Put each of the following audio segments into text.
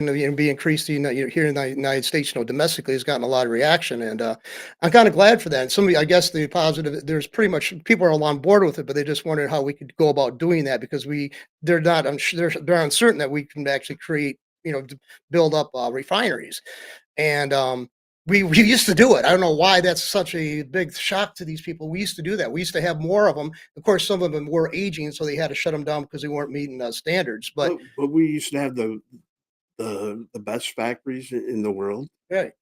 be increased, here in the United States, domestically has gotten a lot of reaction, and I'm kind of glad for that. And somebody, I guess, the positive, there's pretty much people are all on board with it, but they just wondered how we could go about doing that because they're not, they're uncertain that we can actually create, build up refineries, and we used to do it. I don't know why that's such a big shock to these people. We used to do that. We used to have more of them. Of course, some of them were aging, so they had to shut them down because they weren't meeting standards. But But we used to have the best factories in the world. right,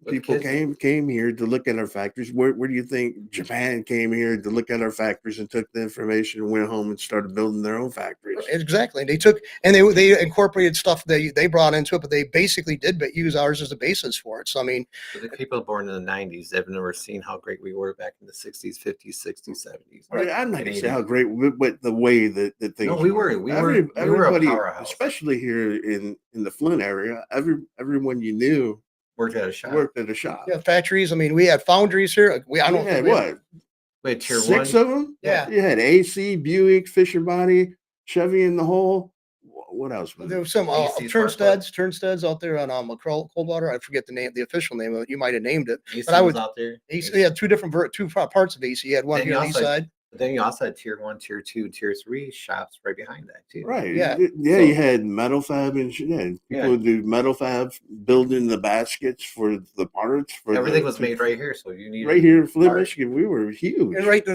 With People kids, came here to look at our factories. Where do you think Japan came here to look at our factories and took the information and went home and started building their own factories? exactly. They took and they incorporated stuff they brought into it, but they basically did use ours as a basis for it. So I mean, for the people born in the 90s, they've never seen how great we were back in the 60s, 50s, 60s, 70s. I mean, I'm not and gonna say 80s. how great, but the way that things No, we were a everybody, powerhouse. especially here in the Flint area, everyone you knew Worked at a shop. worked at a shop. yeah, factories. I mean, we had foundries here. I We don't had think we what, We had tier six one. of them? Yeah. You had AC, Buick, Fisher Body, Chevy in the hole. What else was there it? was some AC's Turnsteads out there on Coldwater. I forget the official name of it. You might have named it. AC But I was would out there. AC had two parts of AC. You had one Then here you on the east also side. Then you also had tier one, tier two, tier three shops right behind that too. Right. Yeah. Yeah, So- you had metal fab and yeah, people Yeah. would do metal fab, building the baskets for the parts. For Everything was made right here, so you need right here in Flint, Art. Michigan. We were huge. And right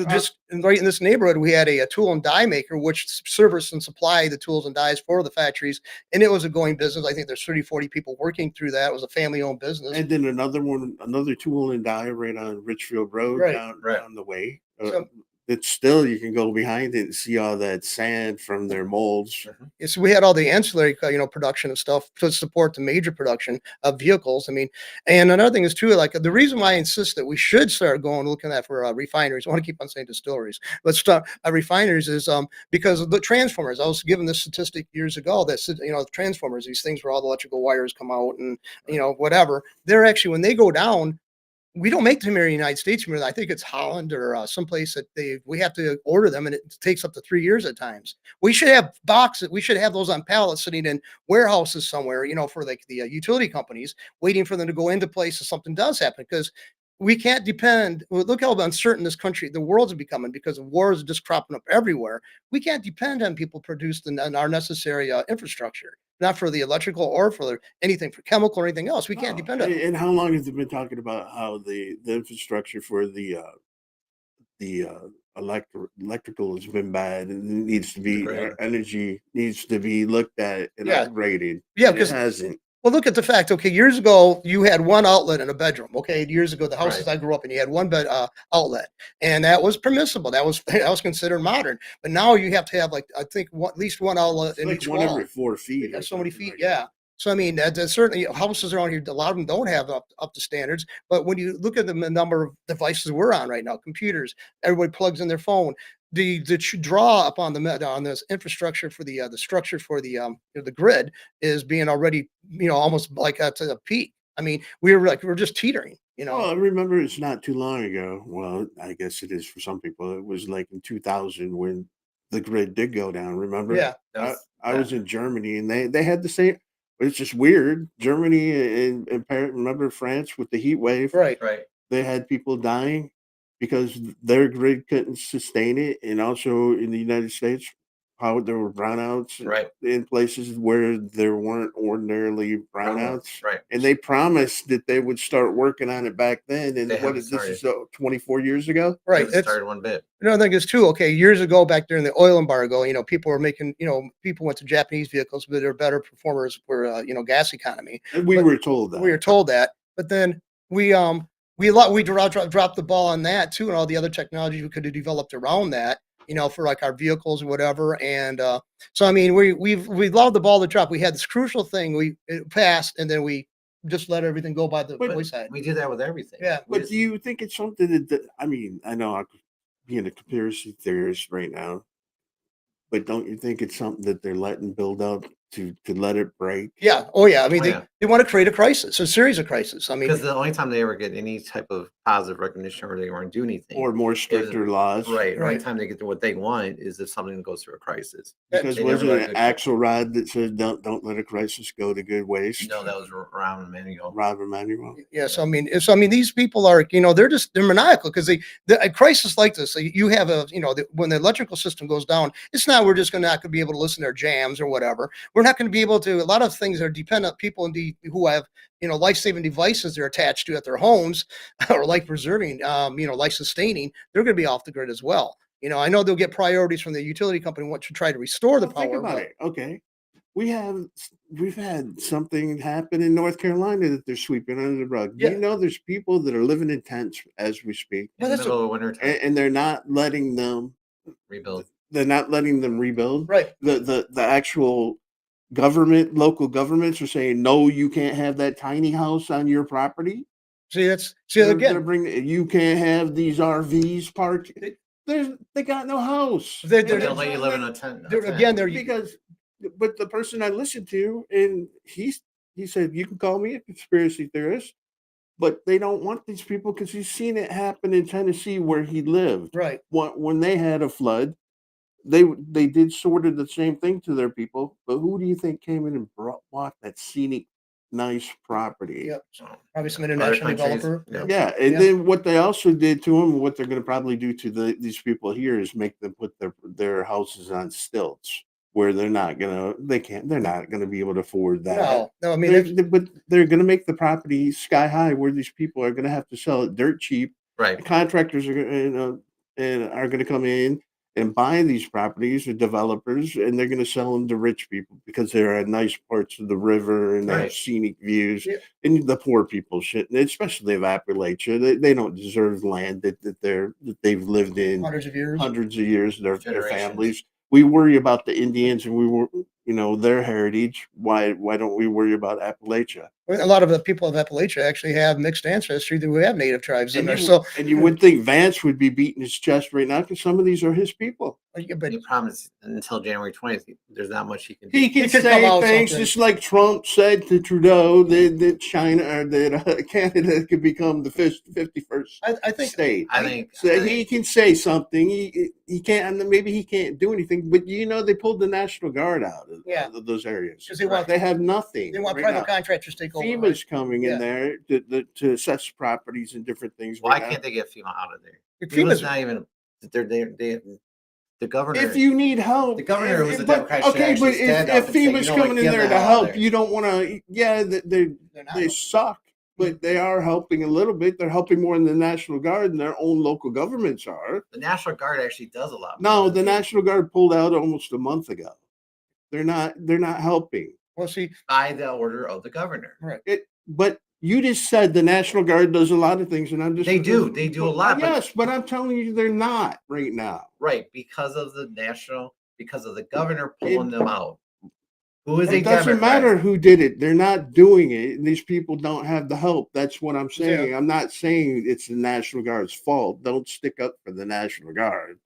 in this neighborhood, we had a tool and die maker, which service and supply the tools and dies for the factories. And it was a going business. I think there's 30, 40 people working through that. It was a family owned business. And then another tool and die right on Richfield Road Right, down right. the way. So- It's still, you can go behind it and see all that sand from their molds. So we had all the ancillary, production and stuff to support the major production of vehicles. I mean, and another thing is too, like the reason why I insist that we should start going looking at for refineries. I want to keep on saying distilleries. Let's start refineries is because of the transformers. I was given this statistic years ago that transformers, these things where all the electrical wires come out and whatever. They're actually when they go down. We don't make them here in the United States. I think it's Holland or someplace that we have to order them, and it takes up to 3 years at times. We should have boxes. We should have those on pallets sitting in warehouses somewhere, for like the utility companies, waiting for them to go into place if something does happen. Because we can't depend. Well, look how uncertain this country, the world's becoming because of wars just cropping up everywhere. We can't depend on people producing our necessary infrastructure, not for the electrical or for anything for chemical or anything else. We can't Oh, depend on it. and how long have they been talking about how the infrastructure for the electrical has been bad and it needs to be Right. energy needs to be looked at and Yeah. upgraded. Yeah, And it 'cause hasn't. Well, look at the fact. Okay, years ago you had one outlet in a bedroom. Okay, years ago the houses Right. I grew up in, you had one bed outlet, and that was permissible. That was that was considered modern. But now you have to have like I think at least one outlet It's in like each one wall. every 4 feet. Yeah, or so many something feet. like Yeah. So I mean, there's certainly houses around here. A lot of them don't have up to standards. But when you look at the number of devices we're on right now, computers, everybody plugs in their phone. The draw upon on this infrastructure for the structure for the grid is being already almost like to the peak. I mean, we're just teetering. Well, I remember it's not too long ago. Well, I guess it is for some people. It was like in 2000 when the grid did go down. Remember? Yeah. I was in Germany and they had the same. But it's just weird. Germany and remember France with the heat wave? Right. Right. They had people dying because their grid couldn't sustain it, and also in the United States, how there were brownouts Right. in places where there weren't ordinarily brownouts. Right. And they promised that they would start working on it back then. And They what haven't is this? started. Is 24 years ago? Right. Haven't It's started one bit. another thing is too. Okay, years ago, back during the oil embargo, people were making. People went to Japanese vehicles, but they're better performers for gas economy. And we But were told that. We were told that, but then we dropped the ball on that too, and all the other technologies we could have developed around that. For like our vehicles or whatever, and so I mean, we allowed the ball to drop. We had this crucial thing. It passed, and then we just let everything go by the But wayside. We do that with everything. Yeah. We But just- do you think it's something I mean, I know I'm being a conspiracy theorist right now, but don't you think it's something that they're letting build up to let it break. Yeah. Oh yeah. I mean, Oh, yeah. they want to create a crisis, a series of crises. I mean, Because the only time they ever get any type of positive recognition or they want to do anything, Or more stricter laws. right? Only Right. time they get to what they want is if something goes through a crisis. Because They never wasn't let it it go. Axelrod that said don't let a crisis go to good waste? No, that was around a minute ago. Rob Emanuel. yes. I mean, these people are, they're maniacal because a crisis like this, you have when the electrical system goes down, it's not, we're just not going to be able to listen to their jams or whatever. We're not going to be able to, a lot of things are dependent people who have, life-saving devices they're attached to at their homes or life preserving, life sustaining, they're going to be off the grid as well. I know they'll get priorities from the utility company want to try to restore the Well, think power. about But it. Okay. We've had something happen in North Carolina that they're sweeping under the rug. Do Yeah. you know there's people that are living in tents as we speak, In the that's middle of winter time, and they're not letting them rebuild. rebuild. right. The actual local governments are saying no, you can't have that tiny house on your property. See, They're again, bringing, you can't have these RVs parked. They got no house. They're- They they're- don't let you live in a tent. they're Because, but the person I listened to, and he said, you can call me a conspiracy theorist, but they don't want these people because he's seen it happen in Tennessee where he lived. right. When they had a flood, they did sort of the same thing to their people, but who do you think came in and bought that scenic, nice property? Yep. So, Probably some other international countries, developer. yeah. Yeah, and Yeah. then what they also did to them, what they're going to probably do to these people here is make them put their houses on stilts, where they're not going to be able to afford that. No, I mean, But they're going to make the property sky high, where these people are going to have to sell it dirt cheap. right. The contractors are going to come in and buy these properties, the developers, and they're going to sell them to rich people because they're at nice parts of the river and they have Right. scenic views. Yeah. And the poor people shit, especially of Appalachia, they don't deserve land that they've lived in hundreds of years. hundreds of years. Their Generations. families. We worry about the Indians and we were, their heritage. Why don't we worry about Appalachia? A lot of the people of Appalachia actually have mixed ancestry who have native tribes in there. So, And you would think Vance would be beating his chest right now because some of these are his people. but He promised until January 20th, there's not much he can do. He can could come say out things something. just like Trump said to Trudeau that China or that Canada could become the 51st I think state. I think So he can say something. He can't. Maybe he can't do anything. But they pulled the National Guard out of those areas 'Cause they have nothing. they want right private now. contractors to take over. FEMA's coming Yeah. in there to assess properties and different things. Why right now. can't they get FEMA out of there? FEMA's FEMA's not even. The governor. If you need help, The governor was a but- Democrat should okay, actually but stand if up and say, FEMA's you know what, coming in get there the to hell out help, of there. you don't want to. Yeah, They're not they suck, but they are helping a little bit. They're helping more than the National Guard and their own local governments are. The National Guard actually does a lot. No, more the than FEMA. National Guard pulled out almost a month ago. They're not helping. Well, see, By the order of the governor. But you just said the National Guard does a lot of things, and I'm just They do a lot, but- Yes, but I'm telling you, they're not right now. Right, because of the governor pulling them out. Who is a It doesn't Democrat. matter who did it. They're not doing it. And these people don't have the help. That's what I'm saying. I'm not saying it's the National Guard's fault. Don't stick up for the National Guard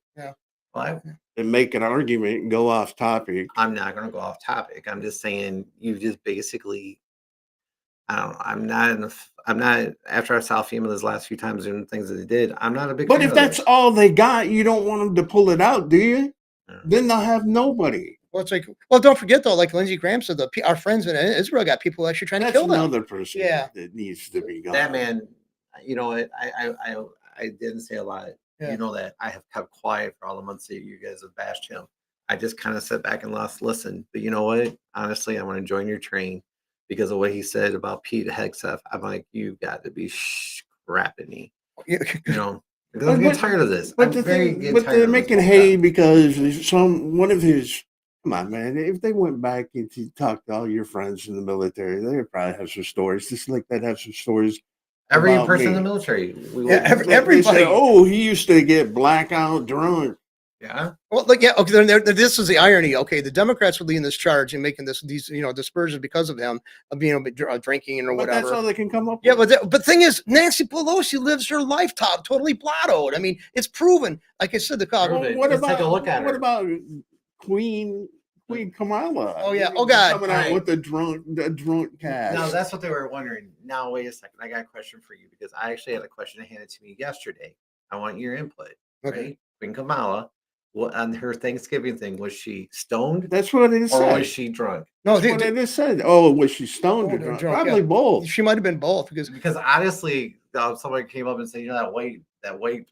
Well, and make an argument and go off topic. I'm not going to go off topic. I'm just saying you just basically. I don't know. I'm not after I saw FEMA those last few times doing things that they did. I'm not a big. But fan if of that's it. all they got, you don't want them to pull it out, do you? No. Then they'll have nobody. well, it's like, well, don't forget though, like Lindsey Graham said, our friends in Israel got people actually trying to That's kill them. another person Yeah. that needs to be gone. That man, you know what? I didn't say a lot. Yeah. You know that I have kept quiet for all the months that you guys have bashed him. I just kind of sat back and listen. But you know what? Honestly, I want to join your train because of what he said about Pete Hegseth. I'm like, you got to be scrapping me. Yeah. You know, because I'm getting tired of this. But I'm very getting but tired they're of this making bullcrap. hay because one of his. Come on, man! If they went back and talked to all your friends in the military, they would probably have some stories. Just like they'd have some stories. Every about person in me. the military. Yeah, They say, everybody. oh, he used to get blackout drunk. Yeah. Well, like, yeah, okay. This is the irony. Okay, the Democrats were leading this charge and making these dispersions because of them of drinking or But that's whatever. all they can come up Yeah, with. but thing is, Nancy Pelosi lives her life totally blottoed. I mean, it's proven. Like I said, Prove it. What Let's about take a look at what her. about Queen Queen Kamala. Oh, yeah. They're Oh, God. coming out Right. with the drunk cast. Now that's what they were wondering. Now wait a second, I got a question for you because I actually had a question handed to me yesterday. I want your input. Okay. Right, Queen Kamala. What on her Thanksgiving thing? Was she stoned That's what it or said. was she drunk? No, That's what it said. Oh, was she stoned or Stoned or drunk? drunk, Probably yeah. both. she might have been both because Because honestly, somebody came up and said, you know, that white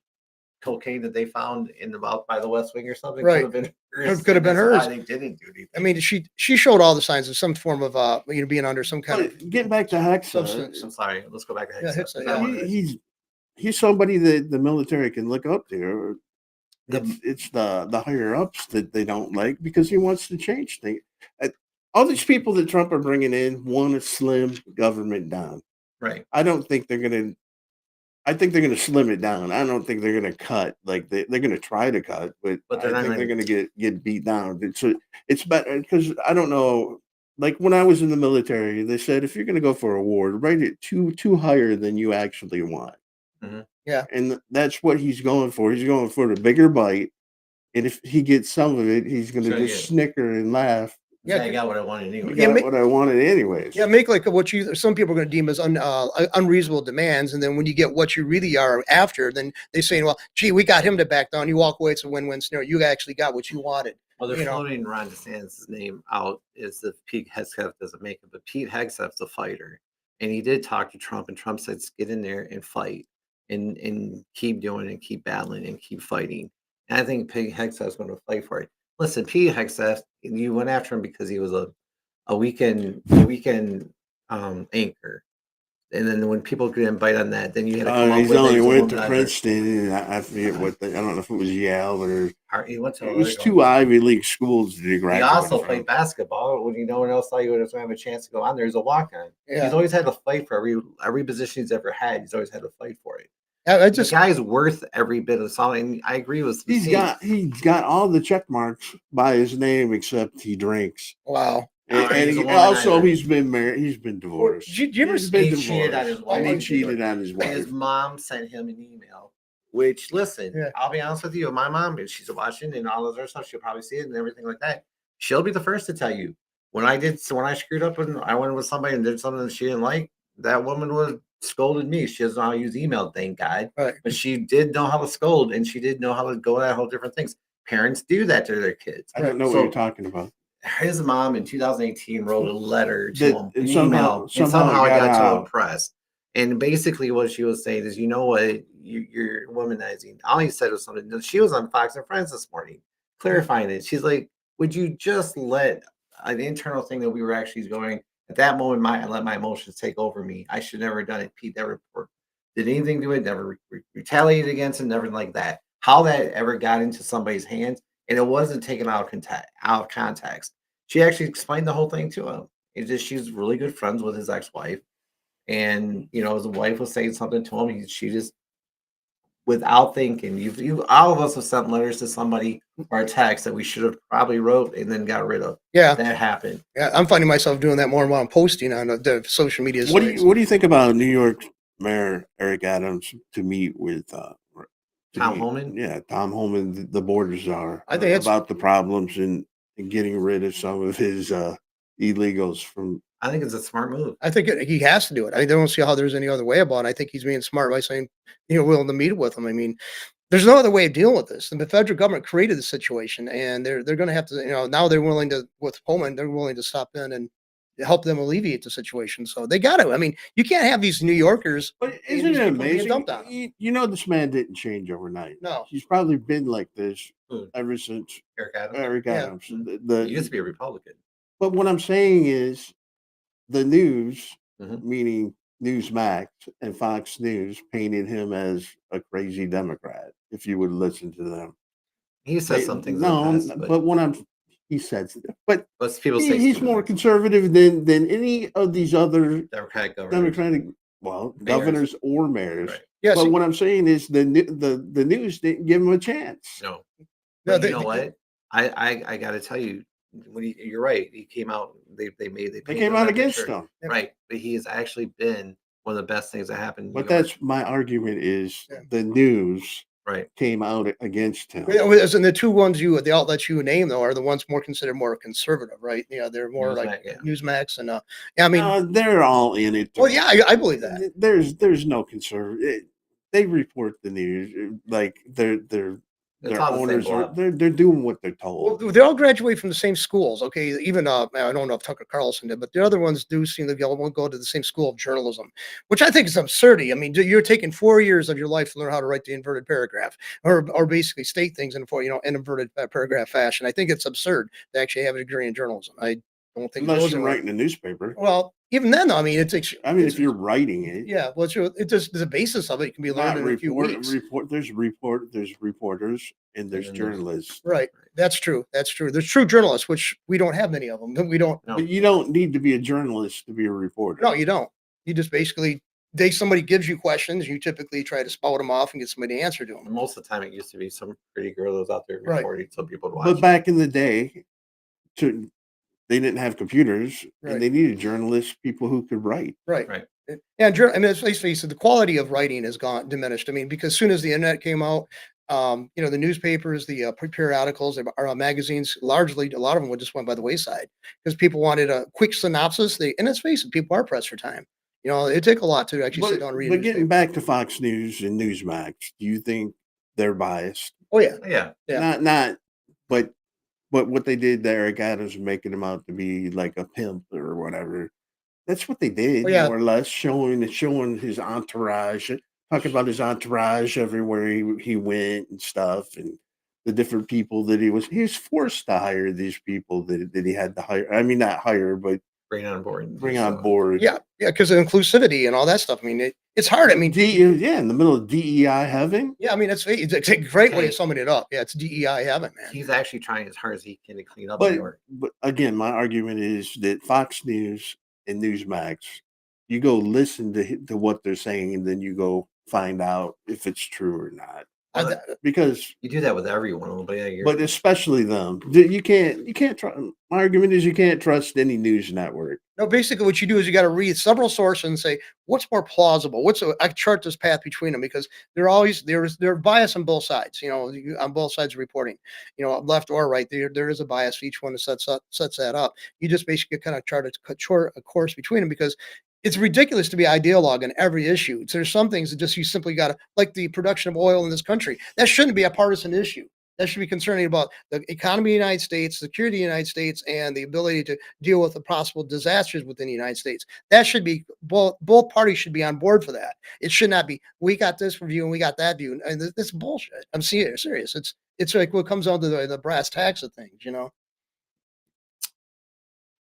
cocaine that they found in the mouth by the West Wing or something Right. could have been hers. Could have been and that's hers. why they didn't do anything. I mean, she showed all the signs of some form of being under some kind of But getting back to Hexa, substance. I'm sorry. Let's go back to Yeah, Hicks. Hicks, he's somebody that the military can look up to. The- It's the higher ups that they don't like because he wants to change things. All these people that Trump are bringing in want to slim government down. Right. I don't think they're gonna. I think they're gonna slim it down. I don't think they're gonna cut. Like they're gonna try to cut, but But they're I not think they're gonna- gonna get beat down. It's better because I don't know. Like when I was in the military, they said if you're gonna go for a award, write it too higher than you actually want. Mhm. Yeah. And that's what he's going for. He's going for the bigger bite. And if he gets some of it, he's going to Sure, just yeah. snicker and laugh. Yeah, I got what I wanted You anyway. Yeah, got what I wanted anyways. Yeah, make like what you some people are going to deem as unreasonable demands, and then when you get what you really are after, then they say, "Well, gee, we got him to back down." You walk away; it's a win-win scenario. You actually got what you wanted. Well, they're you know. floating Ron DeSantis' name out as if Pete Hegseth doesn't make it, but Pete Hegseth's a fighter, and he did talk to Trump, and Trump said, "Get in there and fight, and keep doing it, and keep battling, and keep fighting." And I think Pete Hegseth's going to fight for it. Listen, Pete Hegseth, you went after him because he was a weekend anchor, and then when people didn't bite on that, then you had to come up He's with only a went to womanizer. Princeton, and I forget what I don't know if it was Yale or He went to it was other- two Ivy League schools that he He graduated also from. played basketball. When no one else thought he was going to have a chance to go on there, he's a walk on. Yeah. He's always had to fight for every position he's ever had. He's always had to fight for it. I The just guy's worth every bit of song, and I agree with. He's got all the check marks by his name except he drinks. wow. And he's a also womanizer. he's been married. He's been divorced. Did you ever He's see- been He cheated on his divorced, wife. and he Oh, cheated on his And his wife. mom sent him an email. Which, listen, Yeah. I'll be honest with you. My mom, if she's watching and all this other stuff, she'll probably see it and everything like that. She'll be the first to tell you when I screwed up and I went with somebody and did something that she didn't like. That woman was scolded me. She doesn't know how to use email, thank God. Right. But she did know how to scold, and she did know how to go at whole different things. Parents do that to their kids. I don't know So- what you're talking about. His mom in 2018 wrote a letter to That- him, and an somehow- email, and somehow somehow it it got got out. to a press. And basically, what she was saying is, you know what, you're womanizing. All he said was something. She was on Fox and Friends this morning, clarifying it. She's like, would you just let an internal thing that we were actually going at that moment? I let my emotions take over me. I should never have done it. Pete never did anything to it. Never retaliated against it. Never like that. How that ever got into somebody's hands, and it wasn't taken out of context. She actually explained the whole thing to him. It's just she's really good friends with his ex-wife, and his wife was saying something to him. She just, without thinking, you all of us have sent letters to somebody or a text that we should have probably wrote and then got rid of. Yeah, That happened. yeah. I'm finding myself doing that more and more. I'm posting on the social media. What do sites. you think about New York Mayor Eric Adams to meet with Tom Homan? Yeah, Tom Homan, the border czar. I think it's- about the problems and getting rid of some of his illegals from. I think it's a smart move. I think he has to do it. I don't see how there's any other way about it. I think he's being smart by saying, willing to meet with him. I mean, there's no other way of dealing with this. And the federal government created the situation, and they're going to have to, now they're willing to, with Pullman, they're willing to stop in and help them alleviate the situation. So they got to. I mean, you can't have these New Yorkers. But these isn't it people being amazing? dumped on him. This man didn't change overnight. No. He's probably been like this Who? ever since Eric Adams. Eric Yeah. Adams. He used to be a Republican. But what I'm saying is the news, Mhm. meaning Newsmax and Fox News, painted him as a crazy Democrat, if you would listen to them. He said They- something. No, but when he said, but people say he's more conservative than any of these other Democratic government. Democratic, governors or mayors. Right. Yes. But what I'm saying is the news didn't give him a chance. No. No, But they- you know what? I got to tell you, you're right. He came out. They They painted came him out that against picture. him. Right, but he has actually been one of the best things that happened. But that's my argument is Yeah. the news Right. came out against him. Yeah, well, and the two ones the outlets you name though are the ones more considered more conservative, right? Yeah, they're more like Newsmax, yeah. Newsmax and yeah, I mean, They're all in it. well, yeah, I believe that. There's no conservative. They report the news like It's their all the same owners are. blob. They're doing what they're Well, told. they all graduate from the same schools. Okay, even I don't know if Tucker Carlson did, but the other ones do seem to go to the same school of journalism, which I think is absurdity. I mean, you're taking 4 years of your life to learn how to write the inverted paragraph, or basically state things in inverted paragraph fashion. I think it's absurd to actually have a degree in journalism. I don't think it Unless goes you're anywhere. writing a newspaper. Well, even then, though, I mean, I mean, if you're writing it, yeah, well, it just the basis of it can be not learned in a few weeks. There's reporters and there's And then there's- journalists. Right. That's true. That's true. There's true journalists, which we don't have many of them. We don't. No. But you don't need to be a journalist to be a reporter. No, you don't. You just basically somebody gives you questions, you typically try to spout them off and get somebody to answer to them. Most of the time, it used to be some pretty girl that was out there Right. recording, so people would watch. But back in the day, they didn't have computers, Right. and they needed journalists, people who could write. Right. Right. And I mean, let's face it, the quality of writing has gone diminished. I mean, because as soon as the internet came out, the newspapers, the periodicals, our magazines, largely a lot of them would just went by the wayside because people wanted a quick synopsis. And let's face it, people are pressed for time. It take a lot to actually sit down and read. But getting back to Fox News and Newsmax, do you think they're biased? Oh yeah, Yeah. Yeah. Not, but what they did to Eric Adams, making him out to be like a pimp or whatever. That's what they did, Oh, yeah. more or less, showing his entourage, talking about his entourage everywhere he went and stuff, and the different people that he was forced to hire these people that he had to hire. I mean, not hire, but Bring on board. bring on So, board. yeah, because of inclusivity and all that stuff. I mean, it's hard. I mean, Yeah, in the middle of DEI heaven. yeah, I mean, it's a great way Okay. of summing it up. Yeah, it's DEI heaven, man. He's actually trying as hard as he can to clean up But, New York. but again, my argument is that Fox News and Newsmax, you go listen to what they're saying, and then you go find out if it's true or not. I- Because, You do that with everyone, but yeah, but especially them, you can't trust. My argument is you can't trust any news network. No, basically what you do is you got to read several sources and say what's more plausible. I chart this path between them because they're bias on both sides. On both sides of reporting. Left or right, there is a bias for each one that sets that up. You just basically kind of chart a course between them because it's ridiculous to be ideologue on every issue. There's some things that just you simply got to, like the production of oil in this country. That shouldn't be a partisan issue. That should be concerning about the economy of the United States, security of the United States, and the ability to deal with the possible disasters within the United States. That should be both parties should be on board for that. It should not be we got this view and we got that view. And this bullshit. I'm serious. It's like what comes down to the brass tacks of things,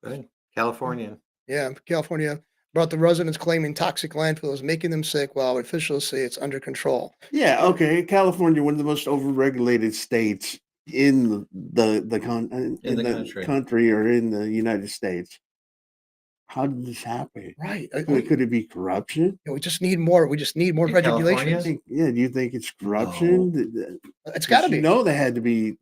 Good. Californian. Yeah, California brought the residents claiming toxic landfill is making them sick while officials say it's under control. Yeah, okay. California, one of the most overregulated states in the country or in the United States. How did this happen? Right. Could it be corruption? We just need more. We just need more In regulations. California? Do you think it's corruption? It's got to be. They had to be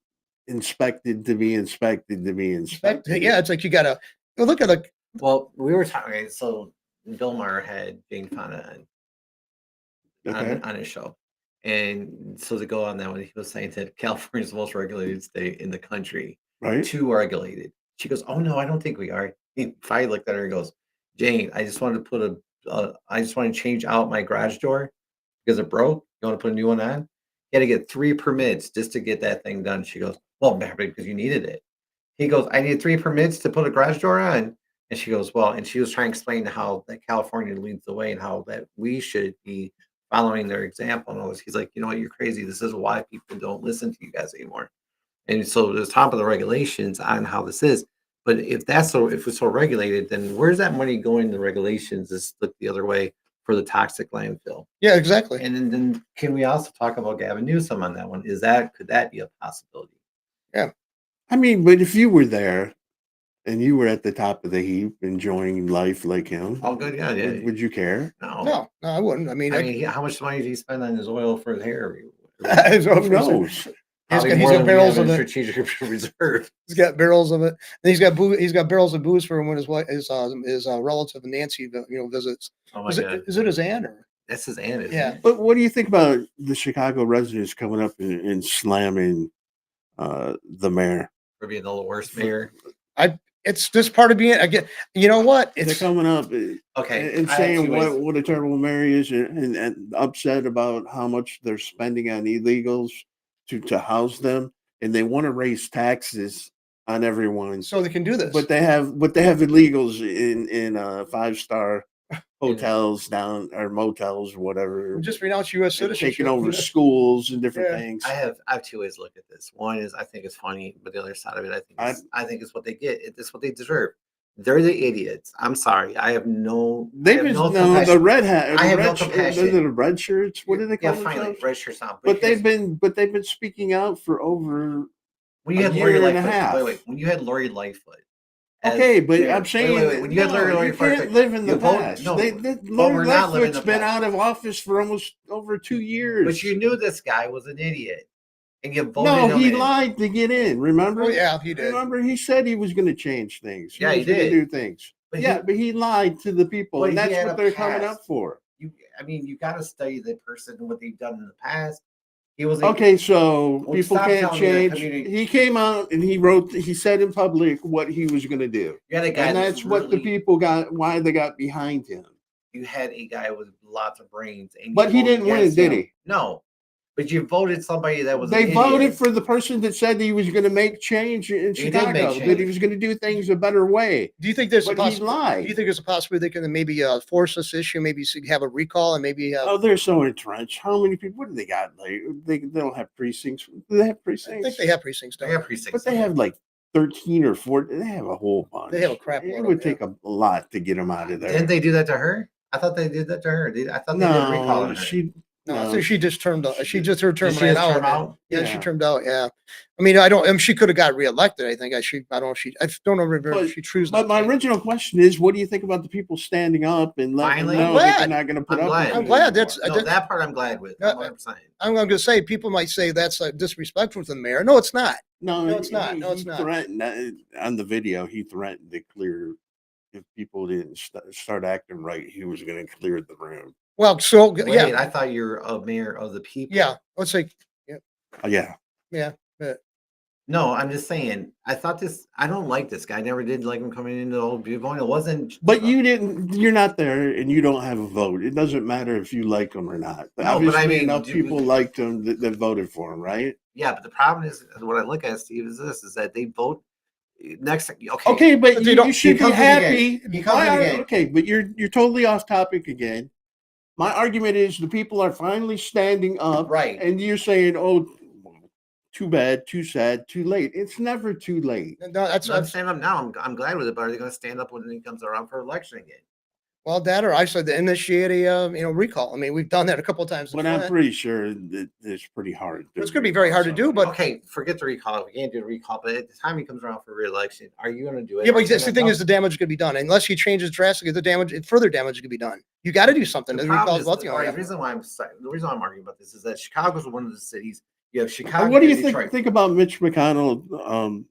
inspected to be inspected to be inspected. Yeah, it's like you got to look at like. Well, we were talking. Okay, so Bill Maher had Jane Fonda Okay. on his show, and so to go on that one, he was saying that California is the most regulated state in the country. Right. Too regulated. She goes, "Oh no, I don't think we are." He finally looked at her and goes, "Jane, I just wanted to put I just want to change out my garage door because it broke. You want to put a new one on? You had to get 3 permits just to get that thing done." She goes, "Well, because you needed it." He goes, "I need 3 permits to put a garage door on." And she goes, "Well," and she was trying to explain how that California leads the way and how that we should be following their example. And all this. He's like, "You know what? You're crazy. This is why people don't listen to you guys anymore." And so there's top of the regulations on how this is. But if it's so regulated, then where's that money going? The regulations is look the other way for the toxic landfill. Yeah, exactly. And then can we also talk about Gavin Newsom on that one? Could that be a possibility? I mean, but if you were there and you were at the top of the heap enjoying life like him, Oh, good, yeah. would you care? No, I wouldn't. I mean, How much money did he spend on his oil for his hair? Who knows? He's Probably got more than we barrels have of in it. strategic reserve. He's got barrels of it. And he's got barrels of booze for when his wife, his relative Nancy, visits. Oh my Is god! it his aunt or That's his aunt, isn't Yeah. it? But what do you think about the Chicago residents coming up and slamming the mayor? For being the worst mayor. It's just part of being again. You know what? They're It's coming up Okay. and I have saying two ways. what a terrible mayor he is, and upset about how much they're spending on illegals to house them, and they want to raise taxes on everyone. so they can do this. But they have illegals in 5-star hotels down or motels, whatever, Just renounce U.S. and citizenship. taking over schools and different Yeah. things. I have two ways to look at this. One is I think it's funny, but the other side of it, I think it's what they get. It's what they deserve. They're the idiots. I'm sorry. I have no. I They've have been no the compassion. red hat. I have the no red, compassion. The red shirts. What do they call Yeah, finally, themselves? red shirts on. But they've here's- been speaking out for over. when you a had Lori year and a Lightfoot. half. Wait. When you had Lori Lightfoot. as Okay, but mayor- I'm saying wait. When you had Lori you Lightfoot, can't live in the you vote- past. no, Lori we're not living in Lightfoot's the been past. out of office for almost over 2 years. But you knew this guy was an idiot, and you voted no, him he in. lied to get in. Remember? Oh, yeah, he did. Remember, he said he was going to change things. Yeah, he was gonna did. do things. But But he lied to the people, But and he that's had what a they're coming up past. for. You got to study the person and what they've done in the past. He was a- Okay, so Well, people stop can't telling me that change. community- He came out and he said in public what he was going to do, You had a guy and that's what the people got. Why they got behind him. You had a guy with lots of brains, and you But he voted didn't win, against did him. he? No, but you voted somebody that was. They an voted idiot. for the person that said he was going to make change in He did make Chicago, that he change. was going to do things a better way. Do you think there's a But he possibility? Do lied. you think there's a possibility they can maybe force this issue? Maybe have a recall and maybe have. Oh, they're so entrenched. How many people? What do they got? Like they don't have precincts. Do they have I precincts? think they have precincts. They Don't have they? precincts. But they have like 13 or 14. They have a whole bunch. They have a crap load It of would them, take a lot to get them out of there. Didn't they do that to her? I thought they did that to her. I thought they did a recall on No, her. No, so she just termed. She just her term Did she ran just out. term out? Yeah, she Yeah. termed out. Yeah, I mean, I don't. She could have got reelected. I think. I don't know. I don't remember. But- if she trues. But my original question is, what do you think about the people standing up and letting Finally. them I'm know that they're glad. not going to put I'm up glad. with it I'm glad anymore? that's- No, that part I'm glad with. Yeah, 100%. I'm going to say people might say that's disrespectful to the mayor. No, it's not. No, No, it's not. No, he it's not. threatened on the video. He threatened to clear if people didn't start acting right. He was going to clear the room. Well, so Wait, yeah, I thought you were a mayor of the people. yeah. Let's say Yeah, No, I'm just saying. I thought this. I don't like this guy. I never did like him coming into the whole viewpoint. It wasn't. but you didn't. You're not there, and you don't have a vote. It doesn't matter if you like him or not. No, but I Obviously, mean, enough people liked him that voted for him, right? Yeah, but the problem is what I look at, Steve, is this: is that they vote next. Okay. Okay, but But they you, don't- you should be comes in happy. again. He comes Why in are- again. Okay, but you're totally off topic again. My argument is the people are finally standing up, Right. and you're saying, "Oh, too bad, too sad, too late." It's never too late. no, that's I'm standing up now. I'm glad with it, but are they going to stand up when he comes around for election again? well, that or I said to initiate a recall. I mean, we've done that a couple of times. in But I'm Flint. pretty sure that it's pretty hard. It's gonna be very hard to do, but- Okay, forget the recall. We can't do the recall, but at the time he comes around for re-election, are you going to do it? Yeah, Are but you that's the gonna thing come- is the damage could be done unless he changes drastically. Further damage could be done. You got to do something. The The problem recall is, is nothing. all right, the reason why I'm arguing about this is that Chicago's one of the cities. You have Chicago. What do you and Detroit. think about Mitch McConnell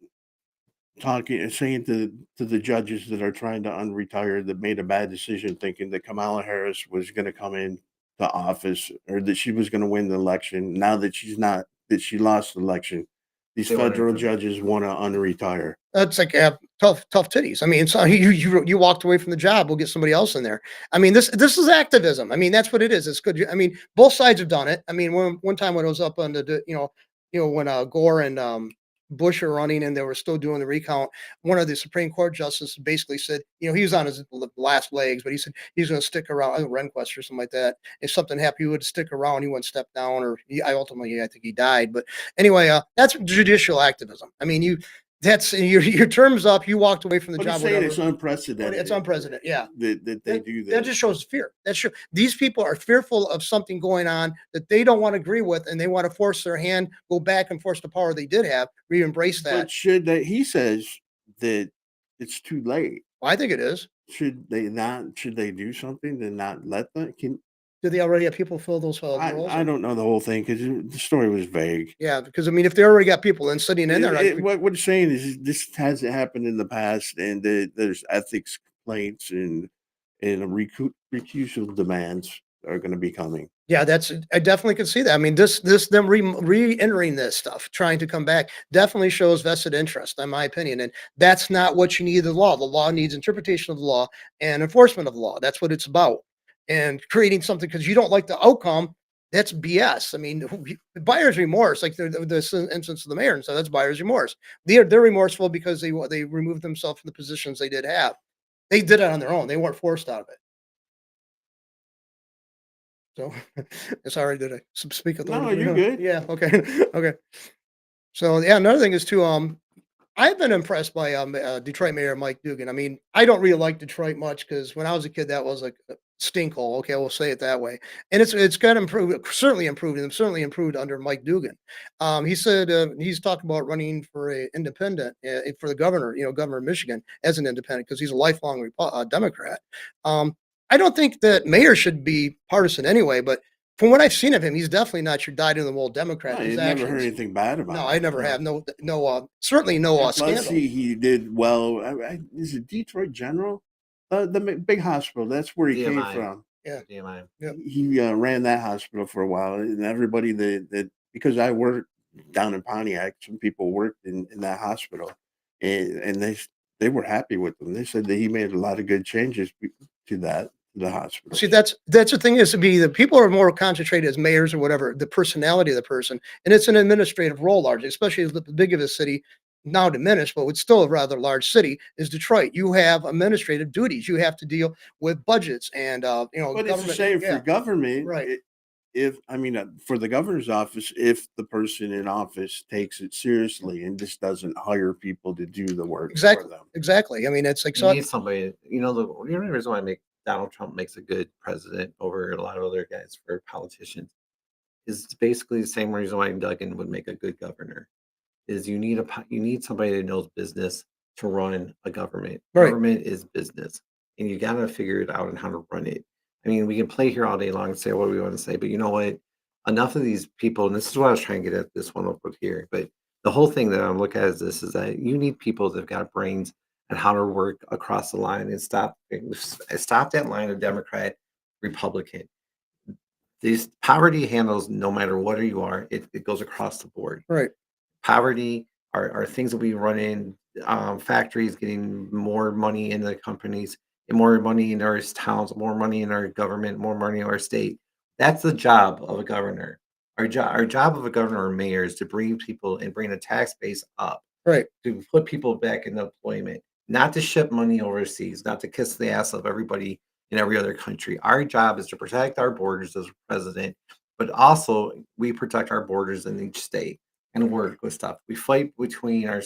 talking and saying to the judges that are trying to unretire that made a bad decision, thinking that Kamala Harris was going to come in to office or that she was going to win the election? Now that she's not, that she lost the election, these They want her federal to- judges want to unretire. That's like tough titties. I mean, so you walked away from the job. We'll get somebody else in there. I mean, this is activism. I mean, that's what it is. It's good. I mean, both sides have done it. I mean, one time when it was up on the when Gore and Bush were running and they were still doing the recount, one of the Supreme Court justices basically said, he was on his last legs, but he said he's going to stick around. I think Rehnquist or something like that. If something happened, he would stick around. He wouldn't step down, or I think he died. But anyway, that's judicial activism. I mean, that's your term's up. You walked away from the But job. he's saying whatever. it's unprecedented. It's unprecedented. Yeah. That they do That just shows fear. That's true. These people are fearful of something going on that they don't want to agree with, and they want to force their hand, go back and force the power they did have, re-embrace that. But should they? He says that it's too late. I think it is. Should they not? Should they do something to not let them? Do they already have people fill those roles? I don't know the whole thing because the story was vague. Yeah, because I mean, if they already got people in sitting in there, What it's saying is this hasn't happened in the past, and there's ethics complaints and recusal demands. are going to be coming. Yeah, I definitely could see that. I mean, them re-entering this stuff, trying to come back, definitely shows vested interest, in my opinion. And that's not what you need in the law. The law needs interpretation of the law and enforcement of the law. That's what it's about. And creating something because you don't like the outcome, that's BS. I mean, buyer's remorse, like this instance of the mayor, and so that's buyer's remorse. They're remorseful because they removed themselves from the positions they did have. They did it on their own. They weren't forced out of it. So, sorry, did I speak No, authoritatively? you're good. Yeah, okay, okay. So, yeah, another thing is too, I've been impressed by Detroit Mayor Mike Dugan. I mean, I don't really like Detroit much because when I was a kid, that was like a stinkhole. Okay, we'll say it that way. And it's got improved, certainly improved, and certainly improved under Mike Dugan. He said he's talking about running for a independent for the governor, governor of Michigan as an independent because he's a lifelong Democrat. I don't think that mayor should be partisan anyway, but from what I've seen of him, he's definitely not your dyed-in-the-wool Democrat. I His never heard actions. anything bad about No, him. I never have. Certainly no Plus, scandal. he did well. Is it Detroit General? The big hospital. That's where he came DMI. from. Yeah. DMI. Yep. He ran that hospital for a while, and everybody that because I worked down in Pontiac, some people worked in that hospital, and they were happy with him. They said that he made a lot of good changes to the hospital. See, that's the thing is to be the people are more concentrated as mayors or whatever, the personality of the person, and it's an administrative role largely, especially as the big of a city now diminished, but it's still a rather large city is Detroit. You have administrative duties. You have to deal with budgets and But it's the government. same Yeah, for government. right. For the governor's office, if the person in office takes it seriously and just doesn't hire people to do the work Exactly. for them. Exactly. I mean, it's like You so. need somebody, the only reason why Donald Trump makes a good president over a lot of other guys for politicians is basically the same reason why Duggan would make a good governor. Is you need somebody that knows business to run a government. Right. Government is business, and you got to figure it out and how to run it. I mean, we can play here all day long and say what we want to say, but you know what? Enough of these people, and this is what I was trying to get at this one up with here. But the whole thing that I'm looking at is this: is that you need people that've got brains and how to work across the line and stop that line of Democrat, Republican. These poverty handles no matter what you are, it goes across the board. Right. Poverty are things that we run in factories getting more money in the companies and more money in our towns, more money in our government, more money in our state. That's the job of a governor. Our job of a governor or mayor is to bring people and bring the tax base up, Right. to put people back in employment, not to ship money overseas, not to kiss the ass of everybody in every other country. Our job is to protect our borders as president, but also we protect our borders in each state and work with stuff. We fight between our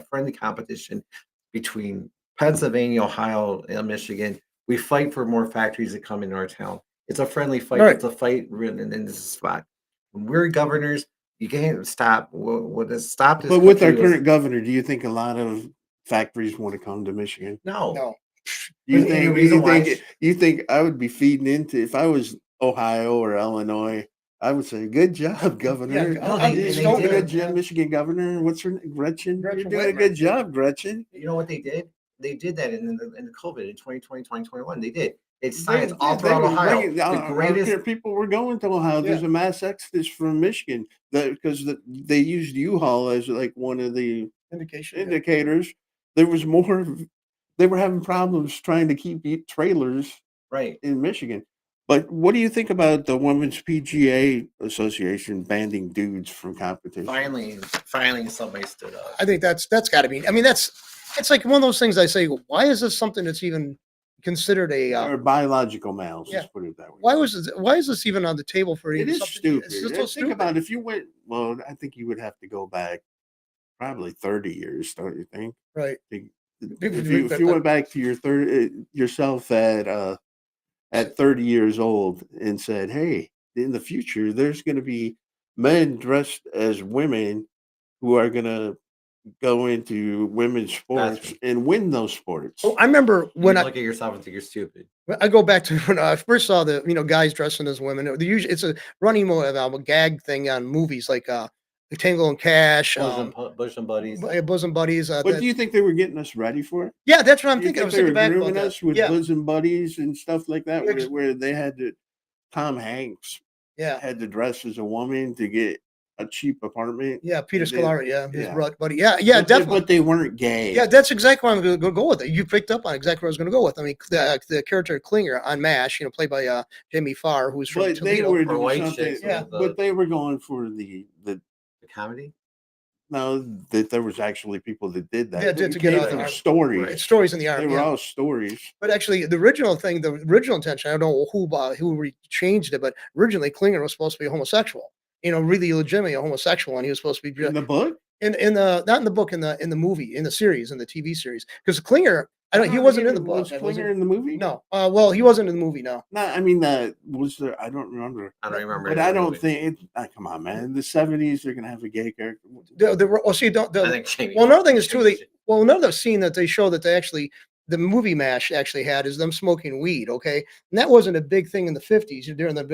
friendly competition between Pennsylvania, Ohio, and Michigan. We fight for more factories that come into our town. It's a friendly fight. Right. It's a fight written in this spot. When we're governors, you can't stop. What has stopped this But with our country was- current governor, do you think a lot of factories want to come to Michigan? no. No. You Any think reason why you think I would be feeding into if I was Ohio or Illinois? I would say, "Good job, Governor. Yeah, no, You're they doing a did. good job, Michigan Governor. What's her name? Gretchen? You're Gretchen doing a Whitmer. good job, Gretchen." You know what they did? They did that in the COVID in 2020, 2021. They did. It's They- science all they throughout were Ohio. bringing- The our greatest. people were going to Ohio. There's Yeah. a mass exodus from Michigan because they used U-Haul as like one of the Indication. indicators. There was more. They were having problems trying to keep trailers Right. in Michigan. But what do you think about the Women's PGA Association banning dudes from competition? Finally, somebody stood up. I think that's got to be. I mean, it's like one of those things I say. Why is this something that's even considered a? Or biological males, Yeah. let's put it that way. Why is this even on the table for? It even is something- stupid. It's just so Think stupid. about it. If you went, well, I think you would have to go back probably 30 years, don't you think? Right. If you went back to your yourself at 30 years old and said, "Hey, in the future, there's going to be men dressed as women who are going to go into women's sports right. and win those sports." Oh, I remember when You look at yourself and think you're stupid. I go back to when I first saw the guys dressing as women. It's a running a gag thing on movies like Tango and Cash, Bosom buddies. Bosom Buddies. But do you think they were getting us ready for it? Yeah, that's what I'm Do you thinking. I was think they thinking were back about grooming that. us with Yeah, bosom buddies and stuff like that, Yeah, 'cause- where they had to Tom Hanks yeah, had to dress as a woman to get a cheap apartment. yeah. Peter They- Scolari, yeah, his yeah. buddy. Yeah, yeah, But they, definitely. but they weren't gay. Yeah, that's exactly what I'm going to go with it. You picked up on exactly what I was going to go with. I mean, the character Klinger on MASH, played by Jamie Farr, who's from But they Toledo. were For doing white something. chicks, Yeah. But they were going for the The comedy. no, that there was actually people that did that. Yeah, but did it to get came out from there. stories. Right. Stories in the They army. were Yeah. all stories. But actually, the original intention, I don't know who changed it, but originally Klinger was supposed to be a homosexual. Really legitimately a homosexual, and he was supposed to be In the book? in the not in the book, in the movie, in the series, in the TV series. Because Klinger, he Oh, wasn't in the book. Was was Klinger he? in the movie? No. Well, he wasn't in the movie. No. No, I mean, was there? I don't remember. I don't remember. But the I don't movie. think. Come on, man. In the 70s, they're gonna have a gay character. See, don't. I think Jamie. Well, another thing is Jamie- too. Another scene that they show that they actually, the movie MASH actually had, is them smoking weed. Okay, and that wasn't a big thing in the 50s during the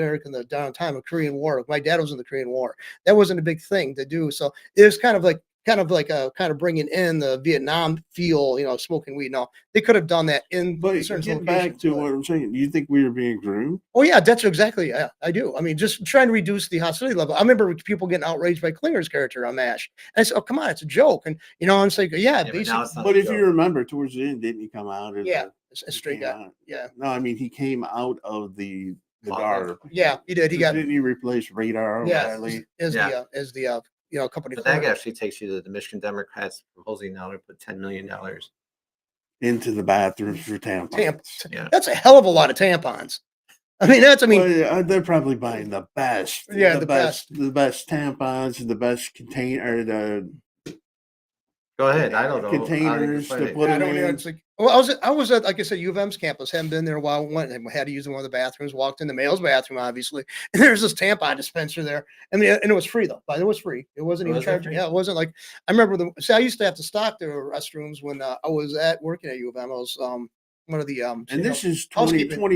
downtime of Korean War. My dad was in the Korean War. That wasn't a big thing to do. So it was kind of like bringing in the Vietnam feel, smoking weed. No, they could have done that in But certain get back locations, to but- what I'm saying. Do you think we were being groomed? Oh yeah, that's exactly. Yeah, I do. I mean, just trying to reduce the hostility level. I remember people getting outraged by Klinger's character on MASH, and I said, "Oh, come on, it's a joke." And I'm saying, "Yeah, Yeah, but basically, now it's not But a if you joke. remember, towards the end, didn't he come out as yeah, a- it's a he straight came guy. out- Yeah, No, I mean he came out of the Father. garb. yeah, he did. He got Didn't he replace Radar yeah O'Reilly? as Yeah. the company. But that coroner. actually takes you to the Michigan Democrats proposing now to put $10 million. Into the bathrooms for tampons. Yeah. That's a hell of a lot of tampons. I mean, Well, they're probably buying the best. Yeah, the best tampons, the best container, the Go ahead. I don't know. containers to put I them don't know. in. It's like, well, I was at, like I said, U of M's campus. Hadn't been there a while. Went and had to use one of the bathrooms. Walked in the male's bathroom, obviously, and there's this tampon dispenser there. I mean, and it was free though. But it was free. It wasn't even Was it charging. free? Yeah, it wasn't like I remember I used to have to stock the restrooms when I was working at U of M. I was one of the And this is housekeeping. 30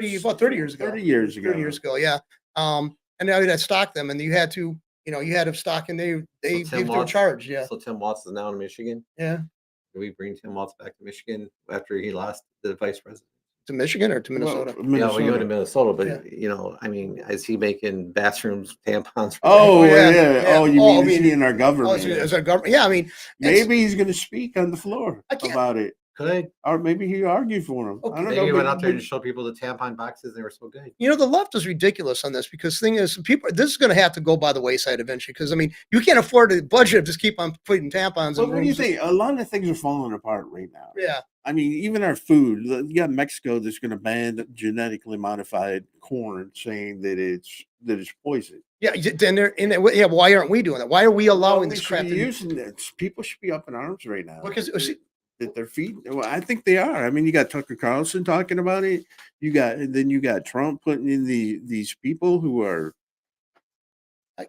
years ago. 30 years ago. 30 years ago, yeah. And now I'd stock them, and you had to stock, and they Tim gave you a Watts- charge. Yeah, So Tim Watts is now in Michigan. yeah. Do we bring Tim Watts back to Michigan after he lost the vice president? To Michigan or to Minnesota? Yeah, we go to Minnesota. Minnesota, but I mean, is he making bathrooms, tampons? for Oh, Oh, yeah, yeah. yeah. Oh, you Oh, I mean, is mean- he in our Oh, government? is our government? Yeah, I mean, Maybe he's going to speak on the floor I can't- about it. Could Or maybe he argued for him. Okay. I don't maybe know. he went but- out there but- to show people the tampon boxes. They were so good. the left is ridiculous on this because thing is, this is going to have to go by the wayside eventually. Because I mean, you can't afford a budget to just keep on putting tampons. But in what do you rooms. think? A lot of things are falling apart right now. Yeah, I mean, even our food. You got Mexico that's going to ban genetically modified corn, saying that it's poison. yeah. Then they're in it. Yeah, why aren't we doing that? Why are we allowing Well, this we crap? should To be be- using it. People should be up in arms right now. Because that they're feeding. Well, I think they are. I mean, you got Tucker Carlson talking about it. You got Trump putting in these people who are. I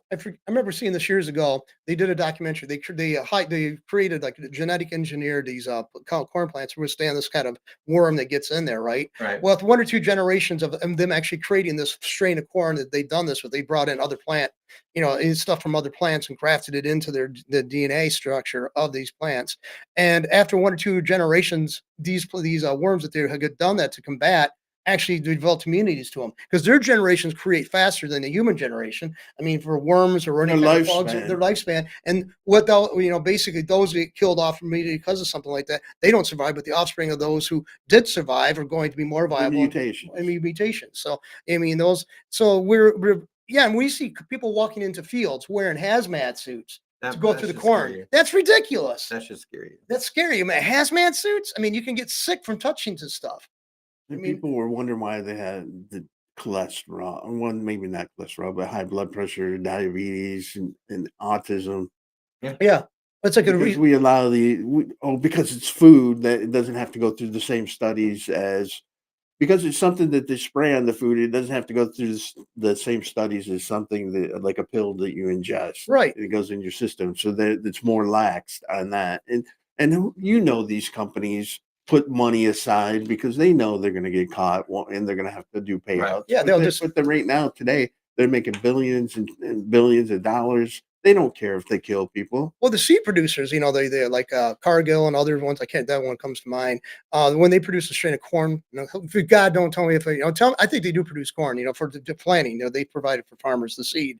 remember seeing this years ago. They did a documentary. They created like genetic engineered these corn plants to withstand this kind of worm that gets in there, right? Right. Well, with 1 or 2 generations of them actually creating this strain of corn that they've done this with, they brought in other plant, and stuff from other plants and grafted it into the DNA structure of these plants. And after 1 or 2 generations, these worms that they had done that to combat actually developed immunities to them because their generations create faster than the human generation. I mean, for worms or any Their kind of bugs, lifespan. their lifespan. And what they'll, basically those get killed off immediately because of something like that. They don't survive, but the offspring of those who did survive are going to be more viable. Mutations. I mean, mutations. So, I mean, so we're and we see people walking into fields wearing hazmat suits to go through the corn. That's ridiculous. That should scare you. That's scary. I mean, hazmat suits. I mean, you can get sick from touching this stuff. And I mean- people were wondering why they had the cholesterol. One, maybe not cholesterol, but high blood pressure, diabetes, and autism. Yeah, it's like a Because reason. we allow because it's food that it doesn't have to go through the same studies as because it's something that they spray on the food. It doesn't have to go through the same studies as something that like a pill that you ingest. Right. It goes in your system, so that it's more laxed on that. And these companies put money aside because they know they're going to get caught and they're going to have to do payouts. Yeah, But they'll they- just- But right now today they're making billions and billions of dollars They don't care if they kill people. Well, the seed producers, they like Cargill and other ones. I can't. That one comes to mind. When they produce a strain of corn, for God, don't tell me if I think they do produce corn. For the planting, they provide it for farmers the seed.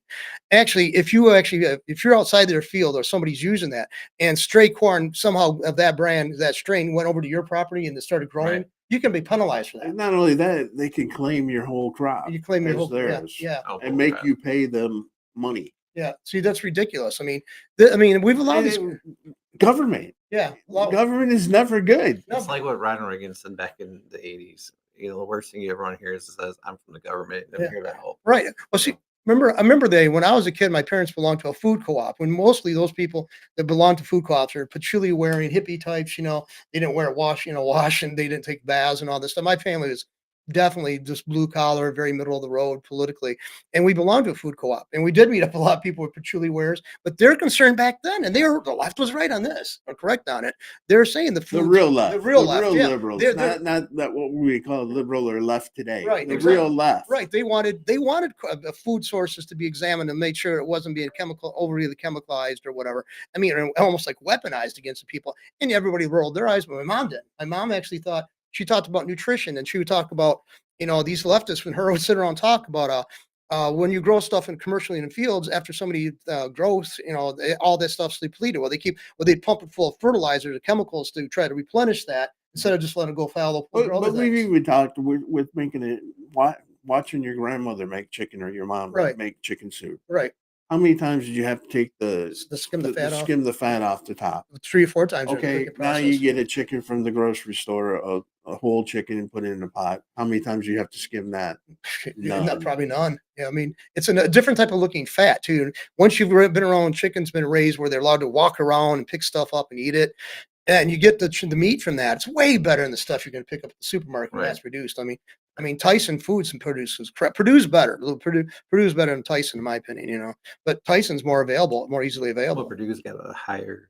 Actually, if you're outside their field or somebody's using that, and stray corn somehow of that brand, that strain went over to your property and it started growing, Right. you can be penalized for that. And not only that, they can claim your whole crop You claim your as whole theirs yeah. Oh, and make crap. you pay them money. Yeah. See, that's ridiculous. I mean, we've allowed these. And government. Yeah. Government is never good. No. It's like what Ronald Reagan said back in the 80s. The worst thing you ever want to hear is it says, I'm from the government and I'm Yeah. here to help. Right. Well, see, I remember when I was a kid, my parents belonged to a food co-op. When mostly those people that belonged to food co-ops are patchouli wearing hippie types. They didn't wear wash, and they didn't take baths and all this stuff. My family was definitely just blue collar, very middle of the road politically, and we belonged to a food co-op, and we did meet up a lot of people with patchouli wears. But they're concerned back then, and the left was right on this, or correct on it. They're saying the The real left. the real left, yeah. liberals. They're- Not what we call liberal or left today. Right, The exactly. real left. Right. They wanted food sources to be examined and made sure it wasn't being overly chemicalized or whatever. I mean, almost like weaponized against the people. And everybody rolled their eyes, but my mom didn't. My mom actually thought she talked about nutrition, and she would talk about, these leftists when her would sit around and talk about when you grow stuff commercially in fields after somebody grows, all that stuff's depleted. Well, they'd pump it full of fertilizers or chemicals to try to replenish that instead of just letting it go fallow. But we've even talked with making it, watching your grandmother make chicken or your mom Right. make chicken soup. Right. How many times did you have to take The skim the fat off. skim the fat off the top? 3 or 4 times. during the Okay, cooking now you process. get a chicken from the grocery store, a whole chicken, and put it in a pot. How many times do you have to skim that? None. Probably none. Yeah, I mean, it's a different type of looking fat too. Once you've been around, chickens been raised where they're allowed to walk around and pick stuff up and eat it, and you get the meat from that. It's way better than the stuff you're going to pick up at the supermarket Right. mass produced. I mean, Tyson Foods and produces Purdue's better. Purdue's better than Tyson, in my opinion. But Tyson's more available, more easily Well, available. Purdue's got a higher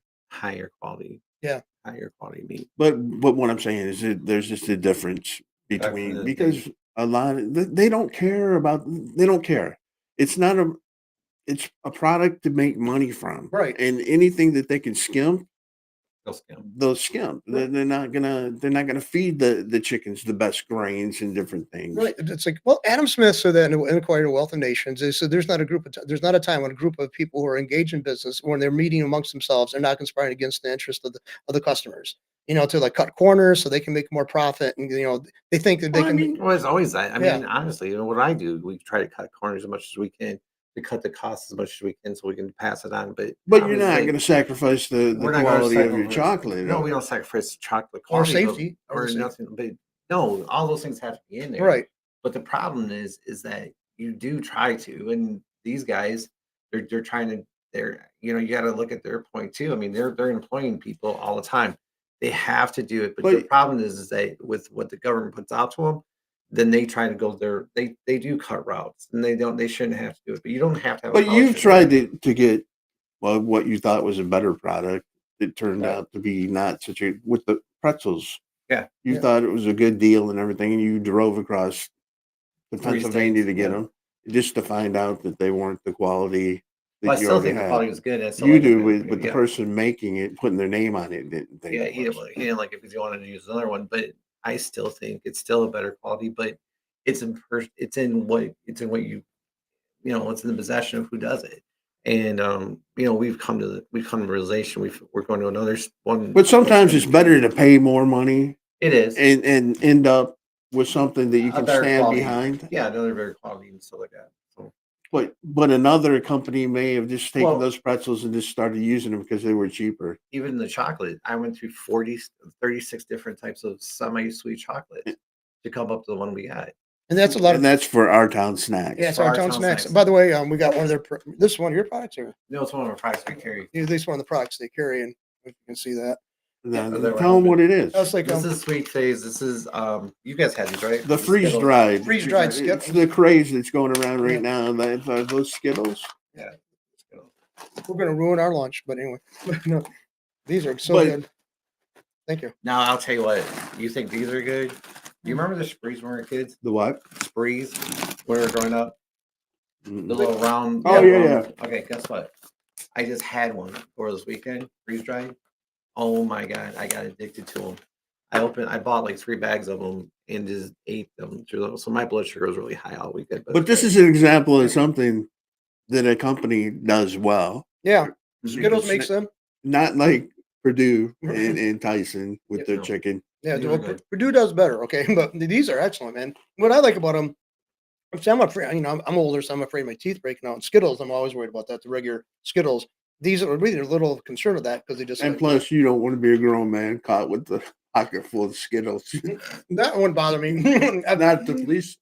quality. Yeah. Higher quality meat. But what I'm saying is that there's just a difference between, Definitely. because a lot of they don't care. It's not it's a product to make money from. Right. And anything that they can skim, They'll skim. they'll skim. Right. They're not gonna feed the chickens the best grains and different things. Right. It's like, well, Adam Smith said that in Inquiry to Wealth of Nations. They said there's not a time when a group of people who are engaged in business, when they're meeting amongst themselves, they're not conspiring against the interest of the customers. To like cut corners so they can make more profit, and they think that they Well, I can. mean, Well, it's always that. I Yeah. mean, honestly, what I do, we try to cut corners as much as we can, to cut the costs as much as we can, so we can pass it on. But But you're not obviously, going to sacrifice the we're not gonna quality of your sacrifice- chocolate. No, we don't sacrifice chocolate Or quality, but- safety, or or the safety. nothing. But no, all those things have to be in there. Right. But the problem is that you do try to, and these guys, they're trying to. You got to look at their point too. I mean, they're employing people all the time. They have to do it, but the But- problem is that with what the government puts out to them, then they try to go there. They do cut routes, and they shouldn't have to do it. But you don't have to have. But you've tried to get what you thought was a better product. It turned Right. out to be not such a, with the pretzels. Yeah. You Yeah. thought it was a good deal and everything, and you drove across to 3 Pennsylvania states, to get yeah. them just to find out that they weren't the quality that Well, I you still already think the had. quality was good. I still You like it, do, but- but the yeah. person making it, putting their name on it, didn't think. Yeah, it he was. didn't like it because he wanted to use another one. But I still think it's still a better quality. But it's in what you it's in the possession of who does it. And we've come to the realization we're going to another one. But sometimes it's better to pay more money It is. and end up with something that you A can better stand quality. behind. Yeah, another better quality and stuff like that. So But another company may have just taken Well- those pretzels and just started using them because they were cheaper. even the chocolate, I went through 36 different types of semi-sweet chocolate to come up to the one we got. And that's a lot of. And that's for our town snacks. Yeah, it's for our our town town snacks. snacks. By the way, we got one of their. This is one of your products, or No, it's one of our products we carry. this one of the products they carry, and if you can see that. Now, Yeah, they're tell them what it is. That's like This is Sweet Phase. This is you guys had these, right? The freeze Skittles. dried. Freeze-dried It's Skittles. the craze that's going around right Yeah. now. Are those Skittles? Yeah. Skittles. we're gonna ruin our lunch, but anyway, no, these are so But- good. Thank you. Now I'll tell you what. You think these are good? Do you remember the sprees when we were kids? The what? Sprees when we were growing up, the Mm. little round. Oh, yeah, round- Okay, guess what? I just had one for this weekend, freeze dried. Oh my god, I got addicted to them. I bought like 3 bags of them and just ate them through those. So my blood sugar was really high all weekend. But it's this great. is an example of something that a company does well. Yeah, Mhm. Skittles makes them. Not like Purdue and Tyson with Yeah, their no. chicken. Yeah, These are well, good. Purdue does better. Okay, but these are excellent, man. What I like about them, I'm afraid, I'm older, so I'm afraid of my teeth breaking out. And Skittles, I'm always worried about that. The regular Skittles, these are really a little concerned of that because they just And like, plus, you don't want to be a grown man caught with the pocket full of Skittles. that wouldn't bother me. Not the police.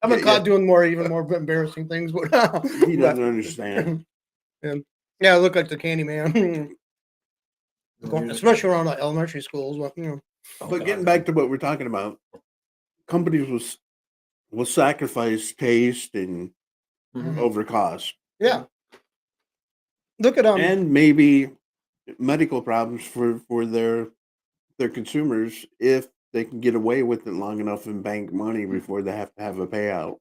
I've been Yeah, caught doing more, even more embarrassing things, but He doesn't understand. Yeah, I look like the candy man, Mhm. especially around like elementary schools. Well, Oh, But God, getting no. back to what we're talking about, companies will sacrifice taste and Mhm. over cost, yeah. Look at and maybe medical problems for their consumers if they can get away with it long enough and bank money before they have to have a payout.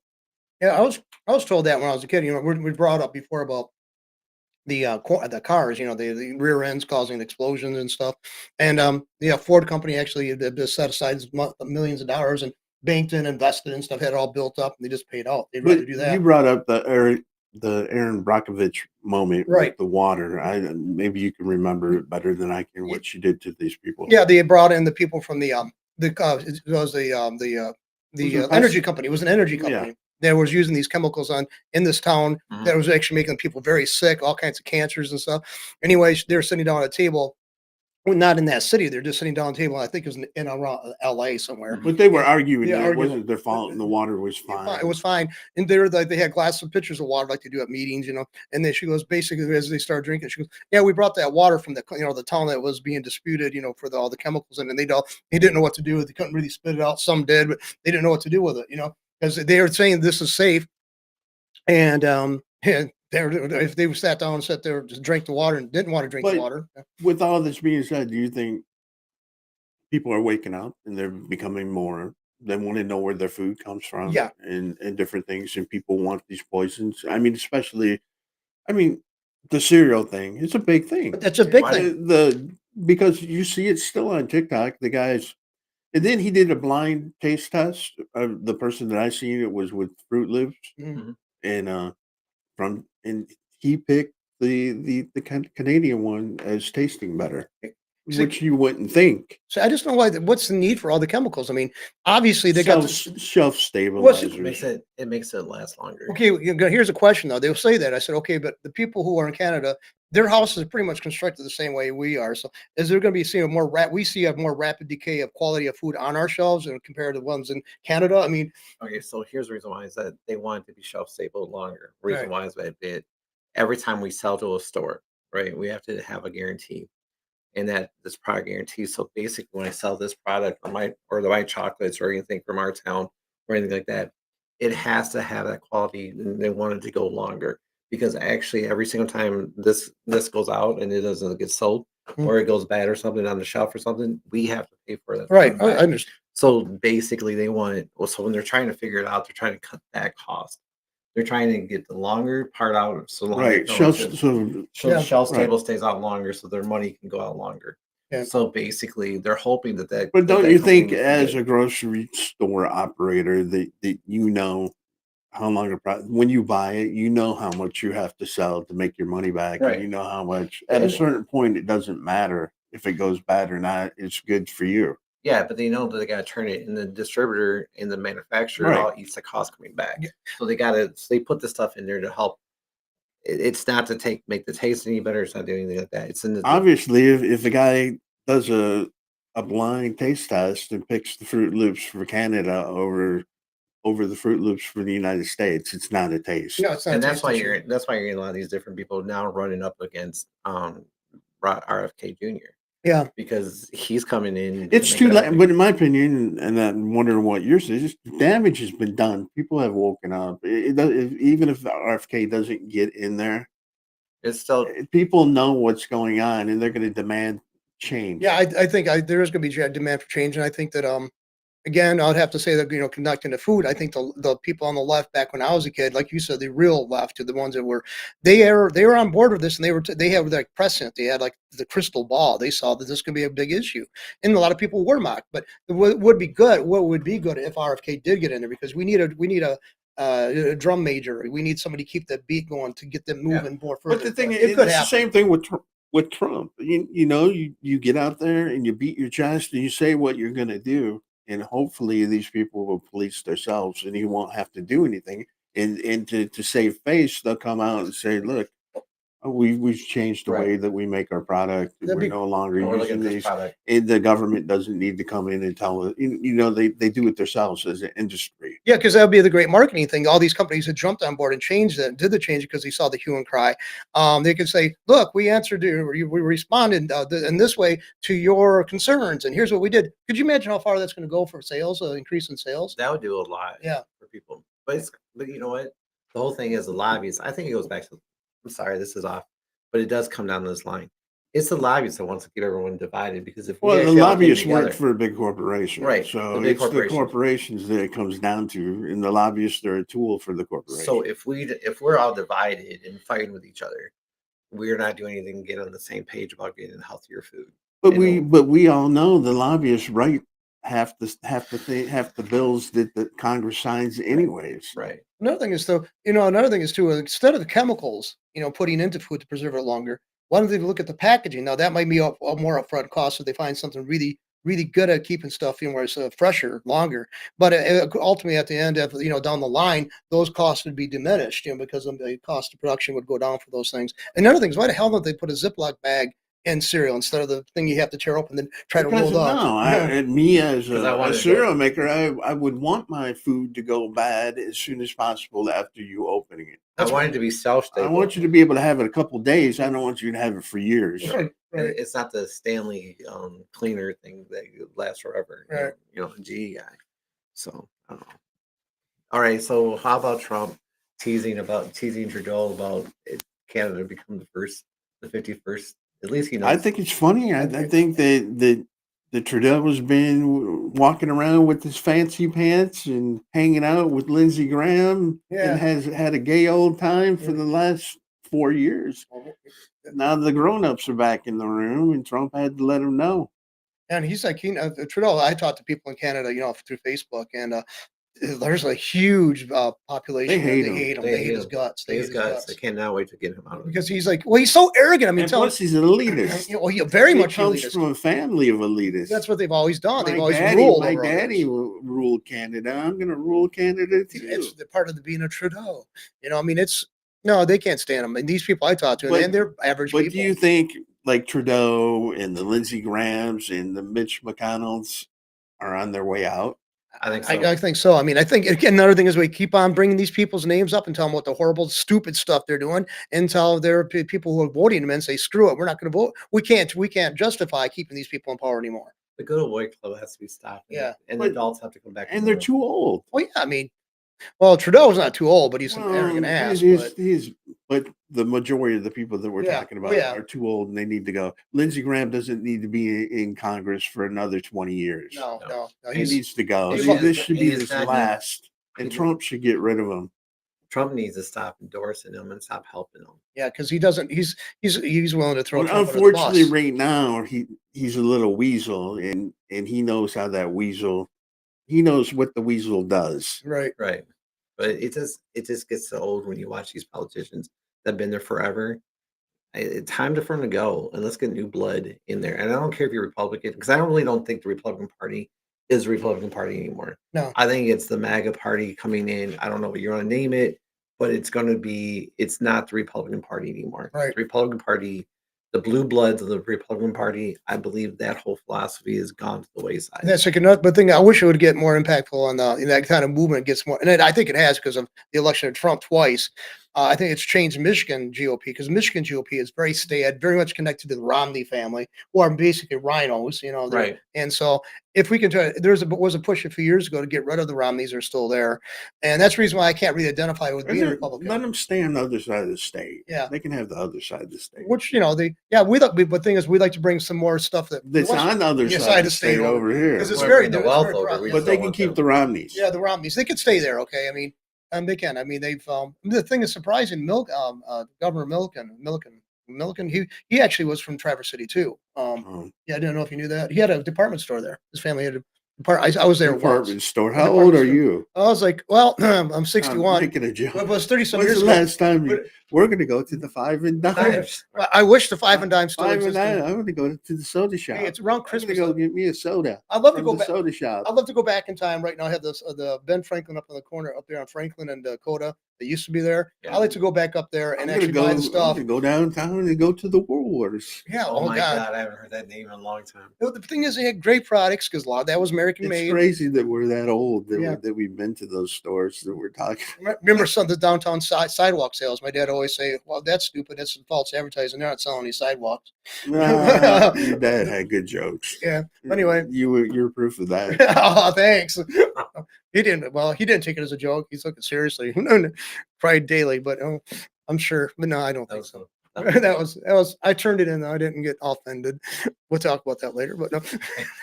yeah. I was told that when I was a kid. We brought up before about the cars, the rear ends causing explosions and stuff. And yeah, Ford company actually just set aside millions of dollars and banked and invested and stuff, had it all built up, and they just paid out. They'd rather But do you that. brought up the Aaron Brockovich moment Right. with the water. I maybe you can remember it better than I can what she did to these people. Yeah, they brought in the people from it was Was the it energy pest- company. It was an energy Yeah. company that was using these chemicals in this town that Mhm. was actually making people very sick, all kinds of cancers and stuff. Anyways, they were sitting down at a table. Well, not in that city. They're just sitting down at a table. I think it was in around LA somewhere. Mhm. But they were And arguing yeah, that it arguing. wasn't their fault and the water was It fine. was fine. And they were like, they had glasses of pictures of water like they do at meetings, And then she goes, basically, as they start drinking, she goes, "Yeah, we brought that water from the town that was being disputed, for all the chemicals in it. And they didn't know what to do with it. They couldn't really spit it out. Some did, but they didn't know what to do with it, because they were saying this is safe. And and if they sat down and sat there, just drank the water and didn't want to drink the But water. with all this being said, do you think people are waking up and they're becoming more they want to know where their food comes from Yeah. and different things and people want these poisons? I mean, especially I mean, the cereal thing, it's a big thing. But that's a big Why- thing. The because you see it still on TikTok, the guys and then he did a blind taste test. The person that I seen it was with Fruit Loops Mhm. and and he picked the Canadian one as tasting better, See, which you wouldn't think. so I just don't know what's the need for all the chemicals. I mean, obviously they got this. Shelf It stabilizers. makes it last longer. Okay, here's a question though. They'll say that. I said, okay, but the people who are in Canada, their houses are pretty much constructed the same way we are. So is there going to be seeing we see a more rapid decay of quality of food on our shelves and compared to ones in Canada? I mean, Okay, so here's the reason why is that they want it to be shelf stable longer. Reason Right. why is that every time we sell to a store, right, we have to have a guarantee, and that this product guarantee. So basically, when I sell this product or the white chocolates or anything from our town or anything like that, it has to have that quality, and they want it to go longer because actually every single time this goes out and it doesn't get sold Mhm. or it goes bad or something on the shelf or something, we have to pay for that. right. food I back. understand. So basically, they want it. Well, so when they're trying to figure it out, they're trying to cut that cost. They're trying to get the longer part out, so long Right. so Yeah. the shelf Right. stable stays out longer, so their money can go out longer. Yeah. So basically, they're hoping that. But don't that you company think, is as good. a grocery store operator, that you know how long when you buy it, you know how much you have to sell to make your money back, and Right. you know how much. At a And- certain point, it doesn't matter if it goes bad or not. It's good for you. Yeah, but they know that they got to turn it, and the distributor and the manufacturer Right. all eats the cost coming back. Yeah. So they put the stuff in there to help. It's not to make the taste any better. It's not doing anything like that. It's in the Obviously, if a guy does a blind taste test and picks the Fruit Loops for Canada over the Fruit Loops for the United States, it's not a taste. No, it's not. and a that's why taste issue. that's why you're getting a lot of these different people now running up against RFK Jr. Yeah. because he's coming in. It's to too make late, it but in my opinion, and I'm wondering what yours is, damage has been done. People have woken up. Even if the RFK doesn't get in there, it's still people know what's going on, and they're going to demand change. Yeah, I think there is going to be demand for change, and I think that again, I'd have to say that, connecting to food, I think the people on the left back when I was a kid, like you said, the real left, to the ones that were, they were on board with this, and they had like precedent. They had like the crystal ball. They saw that this could be a big issue, and a lot of people were mocked. But what would be good? What would be good if RFK did get in there, because we need a drum major. We need somebody to keep that beat going to get them moving more further. But the thing it is, could it's the happen. same thing with Trump. You get out there and you beat your chest and you say what you're going to do, and hopefully these people will police themselves and you won't have to do anything. And to save face, they'll come out and say, "Look, we've changed the Right. way that we make our product. That'd We're be- no longer We're looking using at this these." product. And the government doesn't need to come in and tell us. They do it themselves as an industry. Yeah, because that would be the great marketing thing. All these companies had jumped on board and changed it, did the change because they saw the hue and cry. They could say, "Look, we answered, we responded in this way to your concerns, and here's what we did." Could you imagine how far that's going to go for sales, increase in sales? That would do a lot Yeah. for people. But you know what? The whole thing is the lobbyists. I think it goes back to, I'm sorry, this is off, but it does come down to this line. It's the lobbyists that wants to keep everyone divided, because if we Well, the actually all came lobbyists work together- for a big corporation, Right, so the big it's the corporations. corporations that it comes down to, and the lobbyists are a tool for the corporation. So if we're all divided and fighting with each other, we're not doing anything to get on the same page about getting healthier food. but you we all know the lobbyists write half the bills that the Congress signs anyways. Right. Another thing is too, instead of the chemicals, putting into food to preserve it longer, why don't they look at the packaging? Now that might be a more upfront cost if they find something really, really good at keeping stuff where it's fresher, longer. But ultimately, at the end of down the line, those costs would be diminished, because the cost of production would go down for those things. And another thing is, why the hell don't they put a Ziploc bag in cereal instead of the thing you have to tear open and then try to Because roll up? and me as 'Cause I a wanted to- cereal maker, I would want my food to go bad as soon as possible after you opening it. I want it to be self-stable. I want you to be able to have it a couple days. I don't want you to have it for years. Right. It's not the Stanley cleaner thing that lasts forever. Right. GE guy. So I don't know. All right. So how about Trump teasing Trudeau about Canada become the 51st? At least he knows. I think it's funny. I think that Trudeau has been walking around with his fancy pants and hanging out with Lindsey Graham Yeah. and has had a gay old time for the last 4 years. Now the grown-ups are back in the room, and Trump had to let him know. And he's like, Trudeau. I talked to people in Canada, through Facebook, and there's a huge population. They hate that him. hate him. They They hate hate his him. guts. They hate His his guts. guts. They cannot wait to get him out of it. Because he's like, well, he's so arrogant. I mean, And plus, he's an elitist. very He much comes elitist. from a family of elitists. That's what they've always done. They've My always daddy, ruled. my over daddy others. ruled Canada. I'm going to rule Canada too. It's the part of the being a Trudeau. I mean, no, they can't stand him. And these people I talk to, But- and they're average But people. do you think like Trudeau and the Lindsey Grahams and the Mitch McConnells are on their way out? I think so. I think so. I mean, I think again, another thing is we keep on bringing these people's names up and tell them what the horrible, stupid stuff they're doing, and tell their people who are voting them and say, "Screw it, we're not going to vote. We can't justify keeping these people in power anymore." The good old boy club has to be stopped. Yeah. And But- the adults have to come back. And they're too old. Well, yeah, I mean, Trudeau's not too old, but he's an arrogant ass. But the majority of the people that we're Yeah. talking Oh, about yeah. are too old and they need to go. Lindsey Graham doesn't need to be in Congress for another 20 years. No, He needs to go. he's- This should be he's his not- last. And Trump should get rid of him. Trump needs to stop endorsing him and stop helping him. yeah, because he doesn't. He's willing to throw. But Trump under the unfortunately, bus. right now he's a little weasel, and he knows how that weasel. He knows what the weasel does. Right. Right. But it just gets so old when you watch these politicians that have been there forever. It's time for them to go, and let's get new blood in there. And I don't care if you're Republican, because I don't think the Republican Party is the Republican Party anymore. No. I think it's the MAGA Party coming in. I don't know what you're going to name it, but it's not the Republican Party anymore. Right. The Republican Party, the blue bloods of the Republican Party, I believe that whole philosophy has gone to the wayside. That's like another thing. I wish it would get more impactful on in that kind of movement gets more, and I think it has because of the election of Trump twice. I think it's changed Michigan GOP because Michigan GOP is very much connected to the Romney family, who are basically rhinos, Right. and so if we can try, was a push a few years ago to get rid of the Romneys are still there, and that's the reason why I can't really identify with being a Republican. Let them stay on the other side of the state. Yeah. They can have the other side of the state. Which but thing is, we'd like to bring some more stuff That's on the other side of the state over here. 'cause it's We're very- bringing the it's wealth very over. pro- We But just they don't can want keep them. the Romneys. Yeah, the Romneys, they could stay there. Okay, I mean, they can. I mean, the thing is surprising. Governor Milliken, he actually was from Traverse City too. Oh, Yeah, I didn't know if you knew that. He had a department store there. His family had a department. I was there once. department store. A How old department are store. you? I was like, well, I'm I'm 61. making a joke. But it was 30 some When's years the ago. last time But- we're going to go to the Five and Dime? Times. I wish the five and dime still Five and existed. Dime. I'm going to go to the soda shop. Hey, it's around I'm going to Christmas. go get me a soda I'd love to from go the back. soda shop. I'd love to go back in time right now. I have this the Ben Franklin up in the corner up there on Franklin and Dakota that used to be there. Yeah. I'd like to go back up there and I'm actually gonna buy go. the stuff. I'm gonna go downtown and go to the Woolworths. Yeah. Oh, Oh, my God. God. I haven't heard that name in a long time. The thing is, they had great products because a lot of that was American It's made. crazy that we're that old that, Yeah. that we've been to those stores that we're talking. Remember some of the downtown sidewalk sales? My dad always say, "Well, that's stupid. That's false advertising. They're not selling any sidewalks." Nah, your dad had good jokes. Yeah. Anyway. you're proof of that. Oh, thanks. He didn't. Well, he didn't take it as a joke. He took it seriously. Cried daily, but I'm sure. But no, I don't That think was so. so. That was. I turned it in. I didn't get offended. We'll talk about that later. But no.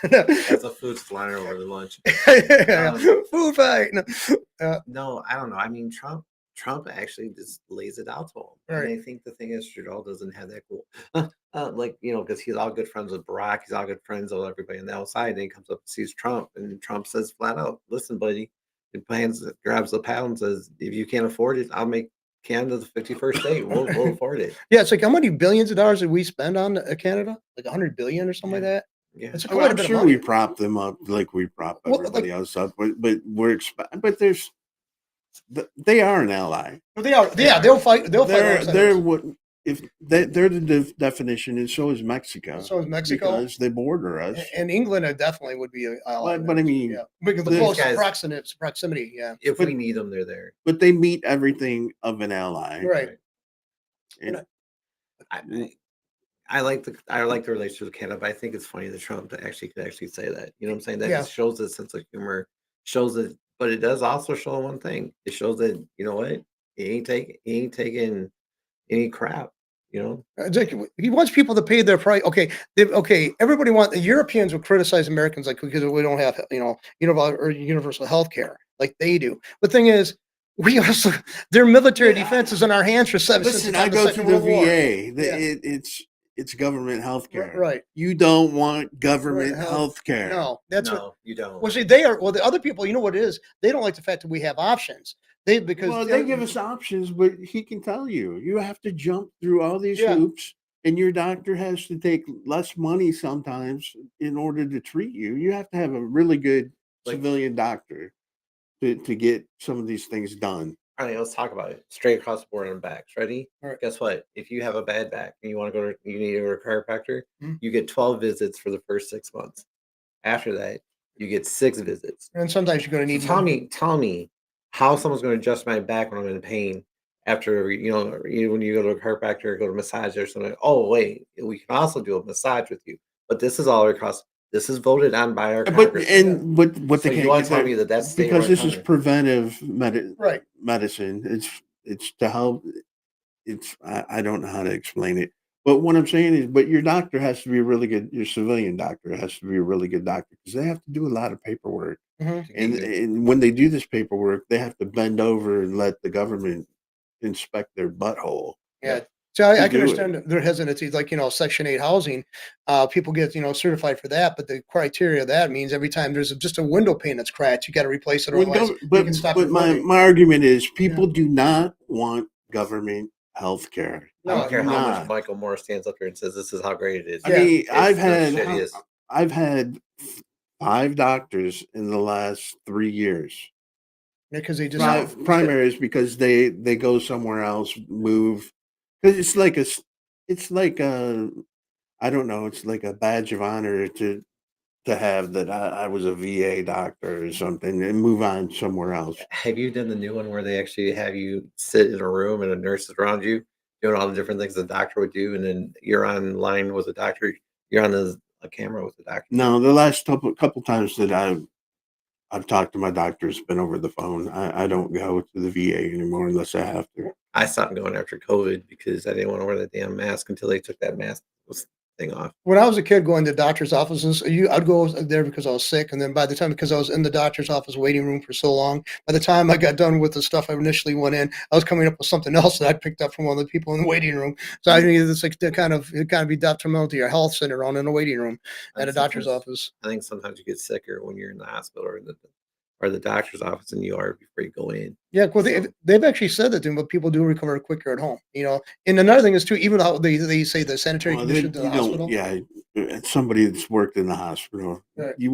That's a food flying over the lunch. Yeah. Food fight. No. No, I don't know. I mean, Trump actually just lays it out to him. Right. And I think the thing is, Trudeau doesn't have that cool, like, because he's all good friends with Barack. He's all good friends with everybody on the outside. And he comes up and sees Trump, and Trump says flat out, "Listen, buddy," grabs the pad and says, "If you can't afford it, I'll make Canada the 51st state. We'll afford it." Yeah, it's like how many billions of dollars did we spend on Canada? Like 100 billion or something like that. Yeah. It's Well, quite a I'm bit of sure money. we prop them up like we prop Well, everybody else up, but but there's they are an ally. But they are. Yeah, they'll fight. They'll fight. They're alongside they're us. what if they're the definition, and so is Mexico. So is Mexico. because they border us. And England definitely would be a ally. But I mean, yeah, because the these close guys- proximity. Yeah, If But- we need them, they're there. but they meet everything of an ally. right. And I like the relationship with Canada, but I think it's funny that Trump could actually say that. You know what I'm saying? That Yeah. just shows a sense of humor, shows that, but it does also show one thing. It shows that, you know what, he ain't taking any crap. You know, It's like, he wants people to pay their price. Okay, everybody the Europeans will criticize Americans like because we don't have universal health care like they do. But the thing is, we also their military defense is in our hands for since listen, the I time of the go to Second the World War. VA. Yeah. It's government health care. Right. You don't want government Right, health care. No, that's what. no, you don't. Well, see, the other people. You know what it is? They don't like the fact that we have options. Because They give us options, but he can tell you have to jump through all these Yeah. hoops, and your doctor has to take less money sometimes in order to treat you. You have to have a really good Like- civilian doctor to get some of these things done. All right, let's talk about it. Straight across the board on backs. Ready? All right. Guess what? If you have a bad back and you want to you need to go to a chiropractor, Mhm. you get 12 visits for the first 6 months. After that, you get 6 visits. And sometimes you're going to So need. tell me how someone's going to adjust my back when I'm in pain after, when you go to a chiropractor or go to a massage or something. Oh, wait, we can also do a massage with you. But this is all across. This is voted on by our But Congress. what So they you can't want get to tell that- me that's state because right this is under. preventive Right. medicine. It's to help. I don't know how to explain it. But what I'm saying is, but your doctor has to be really good. Your civilian doctor has to be a really good doctor because they have to do a lot of paperwork. Mhm. And when they do this paperwork, they have to bend over and let the government inspect their butthole. Yeah. So I to can do it. understand their hesitancy, like, Section 8 housing, people get, certified for that, but the criteria of that means every time there's just a window pane that's cracked, you got to replace it. When Otherwise, gov- you but can stop but your my, funding. my argument is people do not want government health care. I don't care how much Not. Michael Moore stands up here and says this is how great it is. I Yeah. mean, It's the shittiest. I've had 5 doctors in the last 3 years. Because they just, Primaries because they go somewhere else, move. 'Cause it's like a I don't know. It's like a badge of honor to to have that I was a VA doctor or something and move on somewhere else. Have you done the new one where they actually have you sit in a room and a nurse is around you doing all the different things the doctor would do, and then you're online with the doctor, you're on a camera with the doctor? No, the last couple times that I've talked to my doctor, it's been over the phone. I don't go to the VA anymore unless I have to. I stopped going after COVID because I didn't want to wear the damn mask until they took that mask thing off. When I was a kid going to doctor's offices, I'd go there because I was sick, and then by the time, because I was in the doctor's office waiting room for so long, by the time I got done with the stuff I initially went in, I was coming up with something else that I picked up from one of the people in the waiting room. So I mean, it's like it kind of be detrimental to your health sitting around in a waiting room at And a doctor's sometimes office. I think sometimes you get sicker when you're in the hospital or the doctor's office than you are before you go in. Yeah, well, So they've actually said that, but people do recover quicker at home. And another thing is too, even though they say the sanitary Well, conditions in the you don't. hospital. Yeah, somebody that's worked in the hospital, Right. you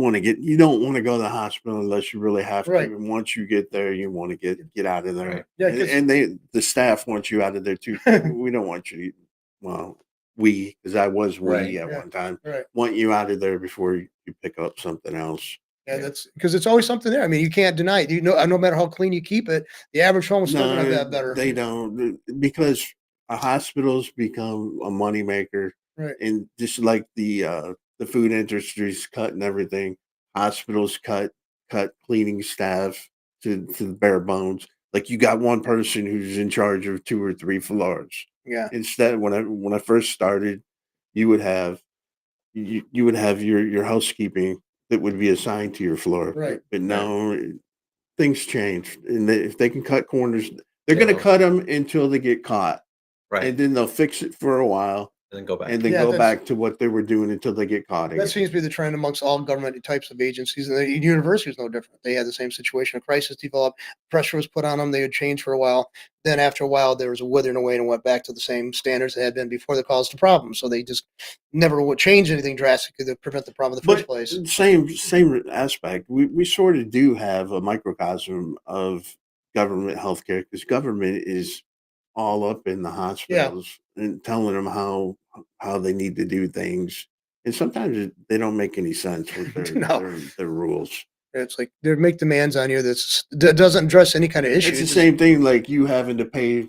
don't want to go to the hospital unless you really have to. Right. And once you get there, you want to get out of there. Right. Yeah, And, 'cause- and the staff wants you out of there too. We don't want you to. Well, because I was Right. at Yeah. one time. Right. Want you out of there before you pick up something else. Yeah, Yeah. that's because it's always something there. I mean, you can't deny it. No matter how clean you keep it, the average home is still gonna No, have better. they don't because a hospitals become a moneymaker, Right. and just like the food industry's cutting everything, hospitals cut cleaning staff to the bare bones. Like you got one person who's in charge of 2 or 3 floors. Yeah. Instead, when I first started, you would have you would have your housekeeping that would be assigned to your floor. Right. But no, things changed, and if they can cut corners, they're Yeah. going to cut them until they get caught, right, and then they'll fix it for a while, and then go back. and then Yeah, go that's- back to what they were doing until they get caught That again. seems to be the trend amongst all government types of agencies, and the university is no different. They had the same situation. A crisis developed, pressure was put on them. They would change for a while. Then after a while, there was a withering away and went back to the same standards they had been before they caused the problem. So they just never would change anything drastically to prevent the problem in the first But place. same aspect. We sort of do have a microcosm of government healthcare because government is all up in the hospitals and telling them how they need to do things, and sometimes they don't make any sense with No. their rules. It's like they make demands on you that doesn't address any kind of issue. It's the same thing like you having to pay.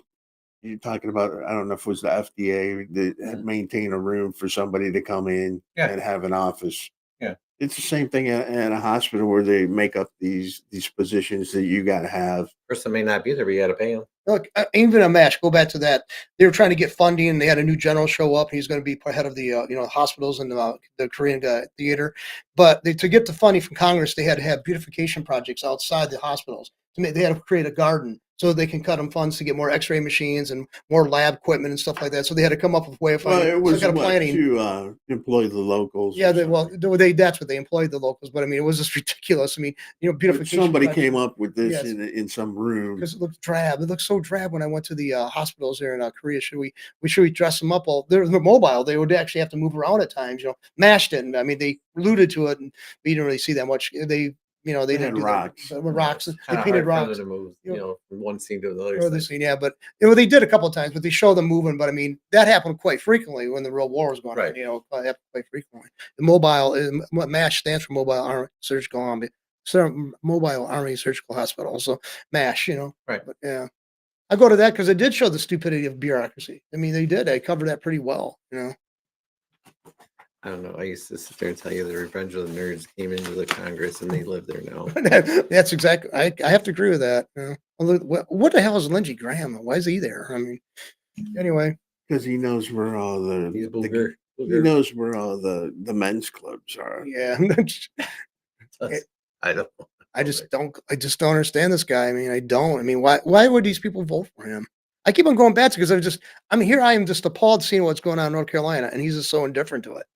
You're talking about, I don't know if it was the FDA that Mhm. maintain a room for somebody to come in Yeah. and have an office. Yeah. It's the same thing at a hospital where they make up these positions that you got to have. Person may not be there, but you got to pay them. Look, even a match. Go back to that. They were trying to get funding, and they had a new general show up. And he's going to be head of the hospitals and the Korean theater. But to get the funding from Congress, they had to have beautification projects outside the hospitals. They had to create a garden so they can cut them funds to get more X-ray machines and more lab equipment and stuff like that. So they had to come up with a way of Well, finding it was some kind of what, planning. to employ the locals. Yeah, or that's what they employed the locals. But I mean, it was just ridiculous. I mean, something. beautification. Somebody came up with this Yes. in some room. Because it looked drab. It looked so drab when I went to the hospitals there in Korea. Should we dress them up? All they're mobile. They would actually have to move around at times. MASH didn't. I mean, they alluded to it, and we didn't really see that much. They They didn't had do rocks. That. Rocks. They Kinda painted hard for them rocks. to move, You know, from one scene to the other. Or the scene. scene, yeah, but they did a couple of times, but they show them moving. But I mean, that happened quite frequently when the real war was going on. Right. It happened quite frequently. The mobile what MASH stands for Mobile Army Surgical Army. So Mobile Army Surgical Hospital. So MASH, Right. But yeah. I go to that because it did show the stupidity of bureaucracy. I mean, they did. They covered that pretty well. I don't know. I used to sit there and tell you the Revenge of the Nerds came into the Congress and they live there now. That's exactly. I have to agree with that. What the hell is Lindsey Graham? Why is he there? I mean, anyway. Because he knows where all He's the booger. he knows where all the men's clubs are. Yeah. I don't know. I just don't understand this guy. I mean, I don't. I mean, why would these people vote for him? I keep on going back to because here I am just appalled seeing what's going on in North Carolina, and he's just so indifferent to it.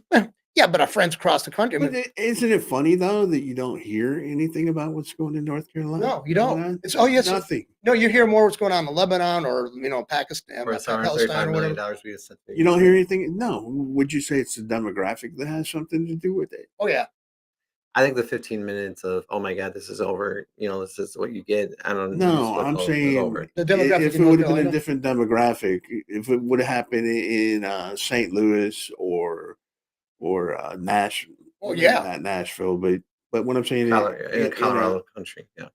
Well, yeah, but our friends across the country. I But mean, isn't it funny though that you don't hear anything about what's going on in North Carolina? no, you don't. It's Nothing. nothing. No, you hear more what's going on in Lebanon or Pakistan, For $135 Palestine, or million whatever. we just sent to You don't hear anything. No, would you say it's the demographic that has something to do with it? Oh yeah, I think the 15 minutes of, oh my God, this is over. This is what you get. I don't No, I'm saying the demographic if in it North would have been Carolina. a different demographic, if it would have happened in St. Louis or Nash Oh maybe yeah, not Nashville, but what I'm saying In Colorado country, yeah,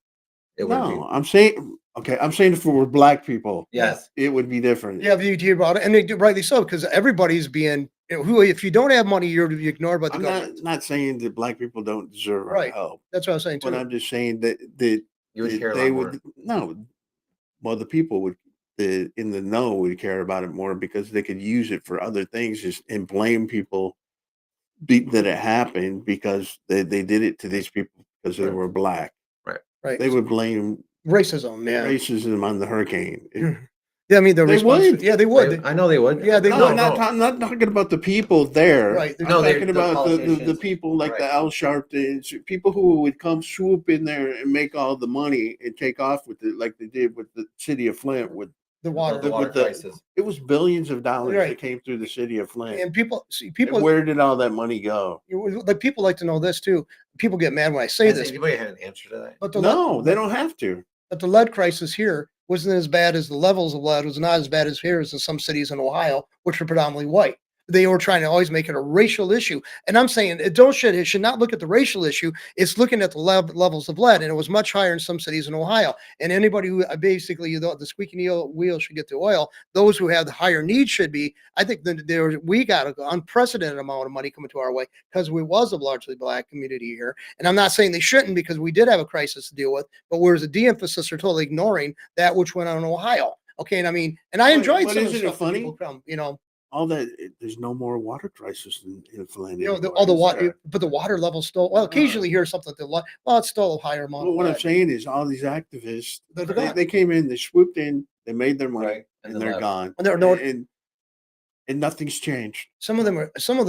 it would be. no, I'm saying okay. I'm saying if it were black people, Yes, it would be different. yeah. You hear about it, and they do rightly so because everybody's being who. If you don't have money, you're ignored by the I'm government. not saying that black people don't deserve our Right. help, That's what I was saying but too. I'm just saying that you would that hear a they lot more. would no. Well, the people would the in the know would care about it more because they could use it for other things just and blame people that it happened because they did it to these people because they Right. were black. Right. They would blame Racism. Yeah. racism on the hurricane. Yeah. I mean, the They response. would. Yeah, they would. I know they would. Yeah, they No, would. I'm not talking about the people there. Right. I'm No, talking the about the politicians. people like the Right. Al Sharptons, people who would come swoop in there and make all the money and take off with it, like they did with the city of Flint. With The About water. the water with the- crisis. it was billions of dollars Right. that came through the city of Flint. And people see And people. where did all that money go? Like people like to know this too. People get mad when I say Has this, anybody had an answer to that? but the No, they but- don't have to. But the lead crisis here wasn't as bad as the levels of lead was not as bad as here as in some cities in Ohio, which are predominantly white. They were trying to always make it a racial issue. And I'm saying it should not look at the racial issue. It's looking at the levels of lead. And it was much higher in some cities in Ohio. And anybody who basically the squeaky wheel should get the oil. Those who have the higher needs should be. I think that we got an unprecedented amount of money coming to our way because we was a largely black community here. And I'm not saying they shouldn't because we did have a crisis to deal with, but whereas a de-emphasis or totally ignoring that which went on in Ohio. Okay. And I mean, and I But- enjoyed but some of the isn't it stuff that funny? people come, All that there's no more water crisis in Flint. all the anymore, is water, there? but the water level still. Well, occasionally hear something that well, it's still a higher amount. Well, of what I'm lead. saying is, all these activists, They're they, gone. they came in, they swooped in, they made their money, Right. and then they're left. gone. And there are no- And nothing's changed. Some of the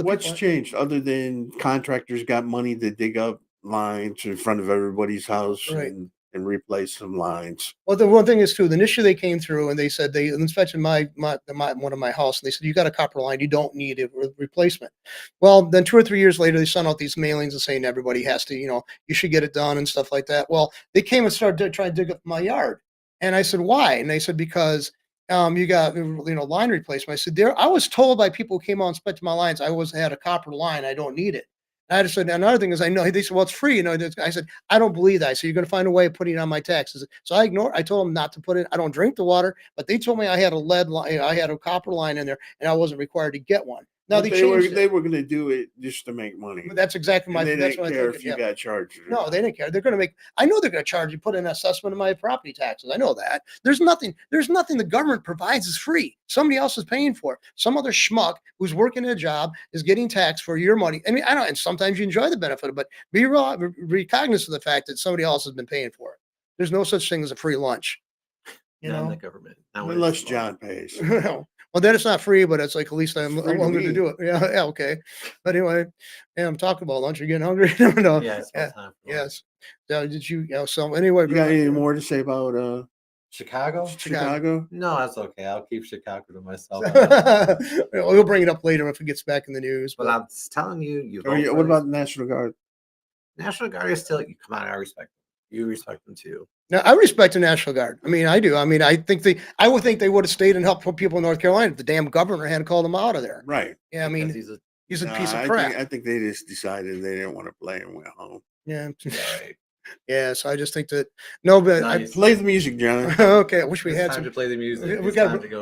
What's people. changed other than contractors got money to dig up lines in front of everybody's house Right. and replace some lines? Well, the one thing is too. Initially, they came through and they said they inspected my one of my house and they said you got a copper line, you don't need a replacement. Well, then 2 or 3 years later, they sent out these mailings and saying everybody has to, you should get it done and stuff like that. Well, they came and started trying to dig up my yard, and I said why? And they said because you got line replacement. I said I was told by people who came out and inspected my lines I had a copper line, I don't need it. And I just said another thing is I know they said well it's free. I said I don't believe that. I said you're going to find a way of putting it on my taxes. So I told them not to put it. I don't drink the water, but they told me I had a lead line, I had a copper line in there, and I wasn't required to get one. Now But they changed they it. were going to do it just to make money. But that's exactly my. And they That's didn't what I care think. if you got charged. or No, not. they didn't care. They're going to make. I know they're going to charge you. Put an assessment of my property taxes. I know that. There's nothing. There's nothing the government provides is free. Somebody else is paying for it. Some other schmuck who's working a job is getting taxed for your money. I mean, I don't. And sometimes you enjoy the benefit of it, but be cognizant of the fact that somebody else has been paying for it. There's no such thing as a free lunch. You Not in know. the government. Not when Unless it's John pays. Well, then it's not free, but it's like at least I'm It's free to willing to me. do it. Yeah, okay. But anyway, yeah, I'm talking about lunch. You're getting hungry. No, Yeah, it's about time. for lunch. yes. So did you? So anyway, You got any more to say about Chicago? Chicago? No, that's okay. I'll keep Chicago to myself. We'll bring it up later if it gets back in the news. But I'm telling you, What about the National Guard? National Guard is still. Come on, I respect them. You respect them too. Now, I respect the National Guard. I mean, I do. I mean, I would think they would have stayed and helped people in North Carolina if the damn governor hadn't called them out of there. Right. Yeah, I mean, Because he's a Nah, piece of crap. I think they just decided they didn't want to play and went home. Yeah, right. yeah. So I just think that no, but Nice. Play the music, John. okay. I wish we It's had time some. to play the music. we It's gotta time br- to go.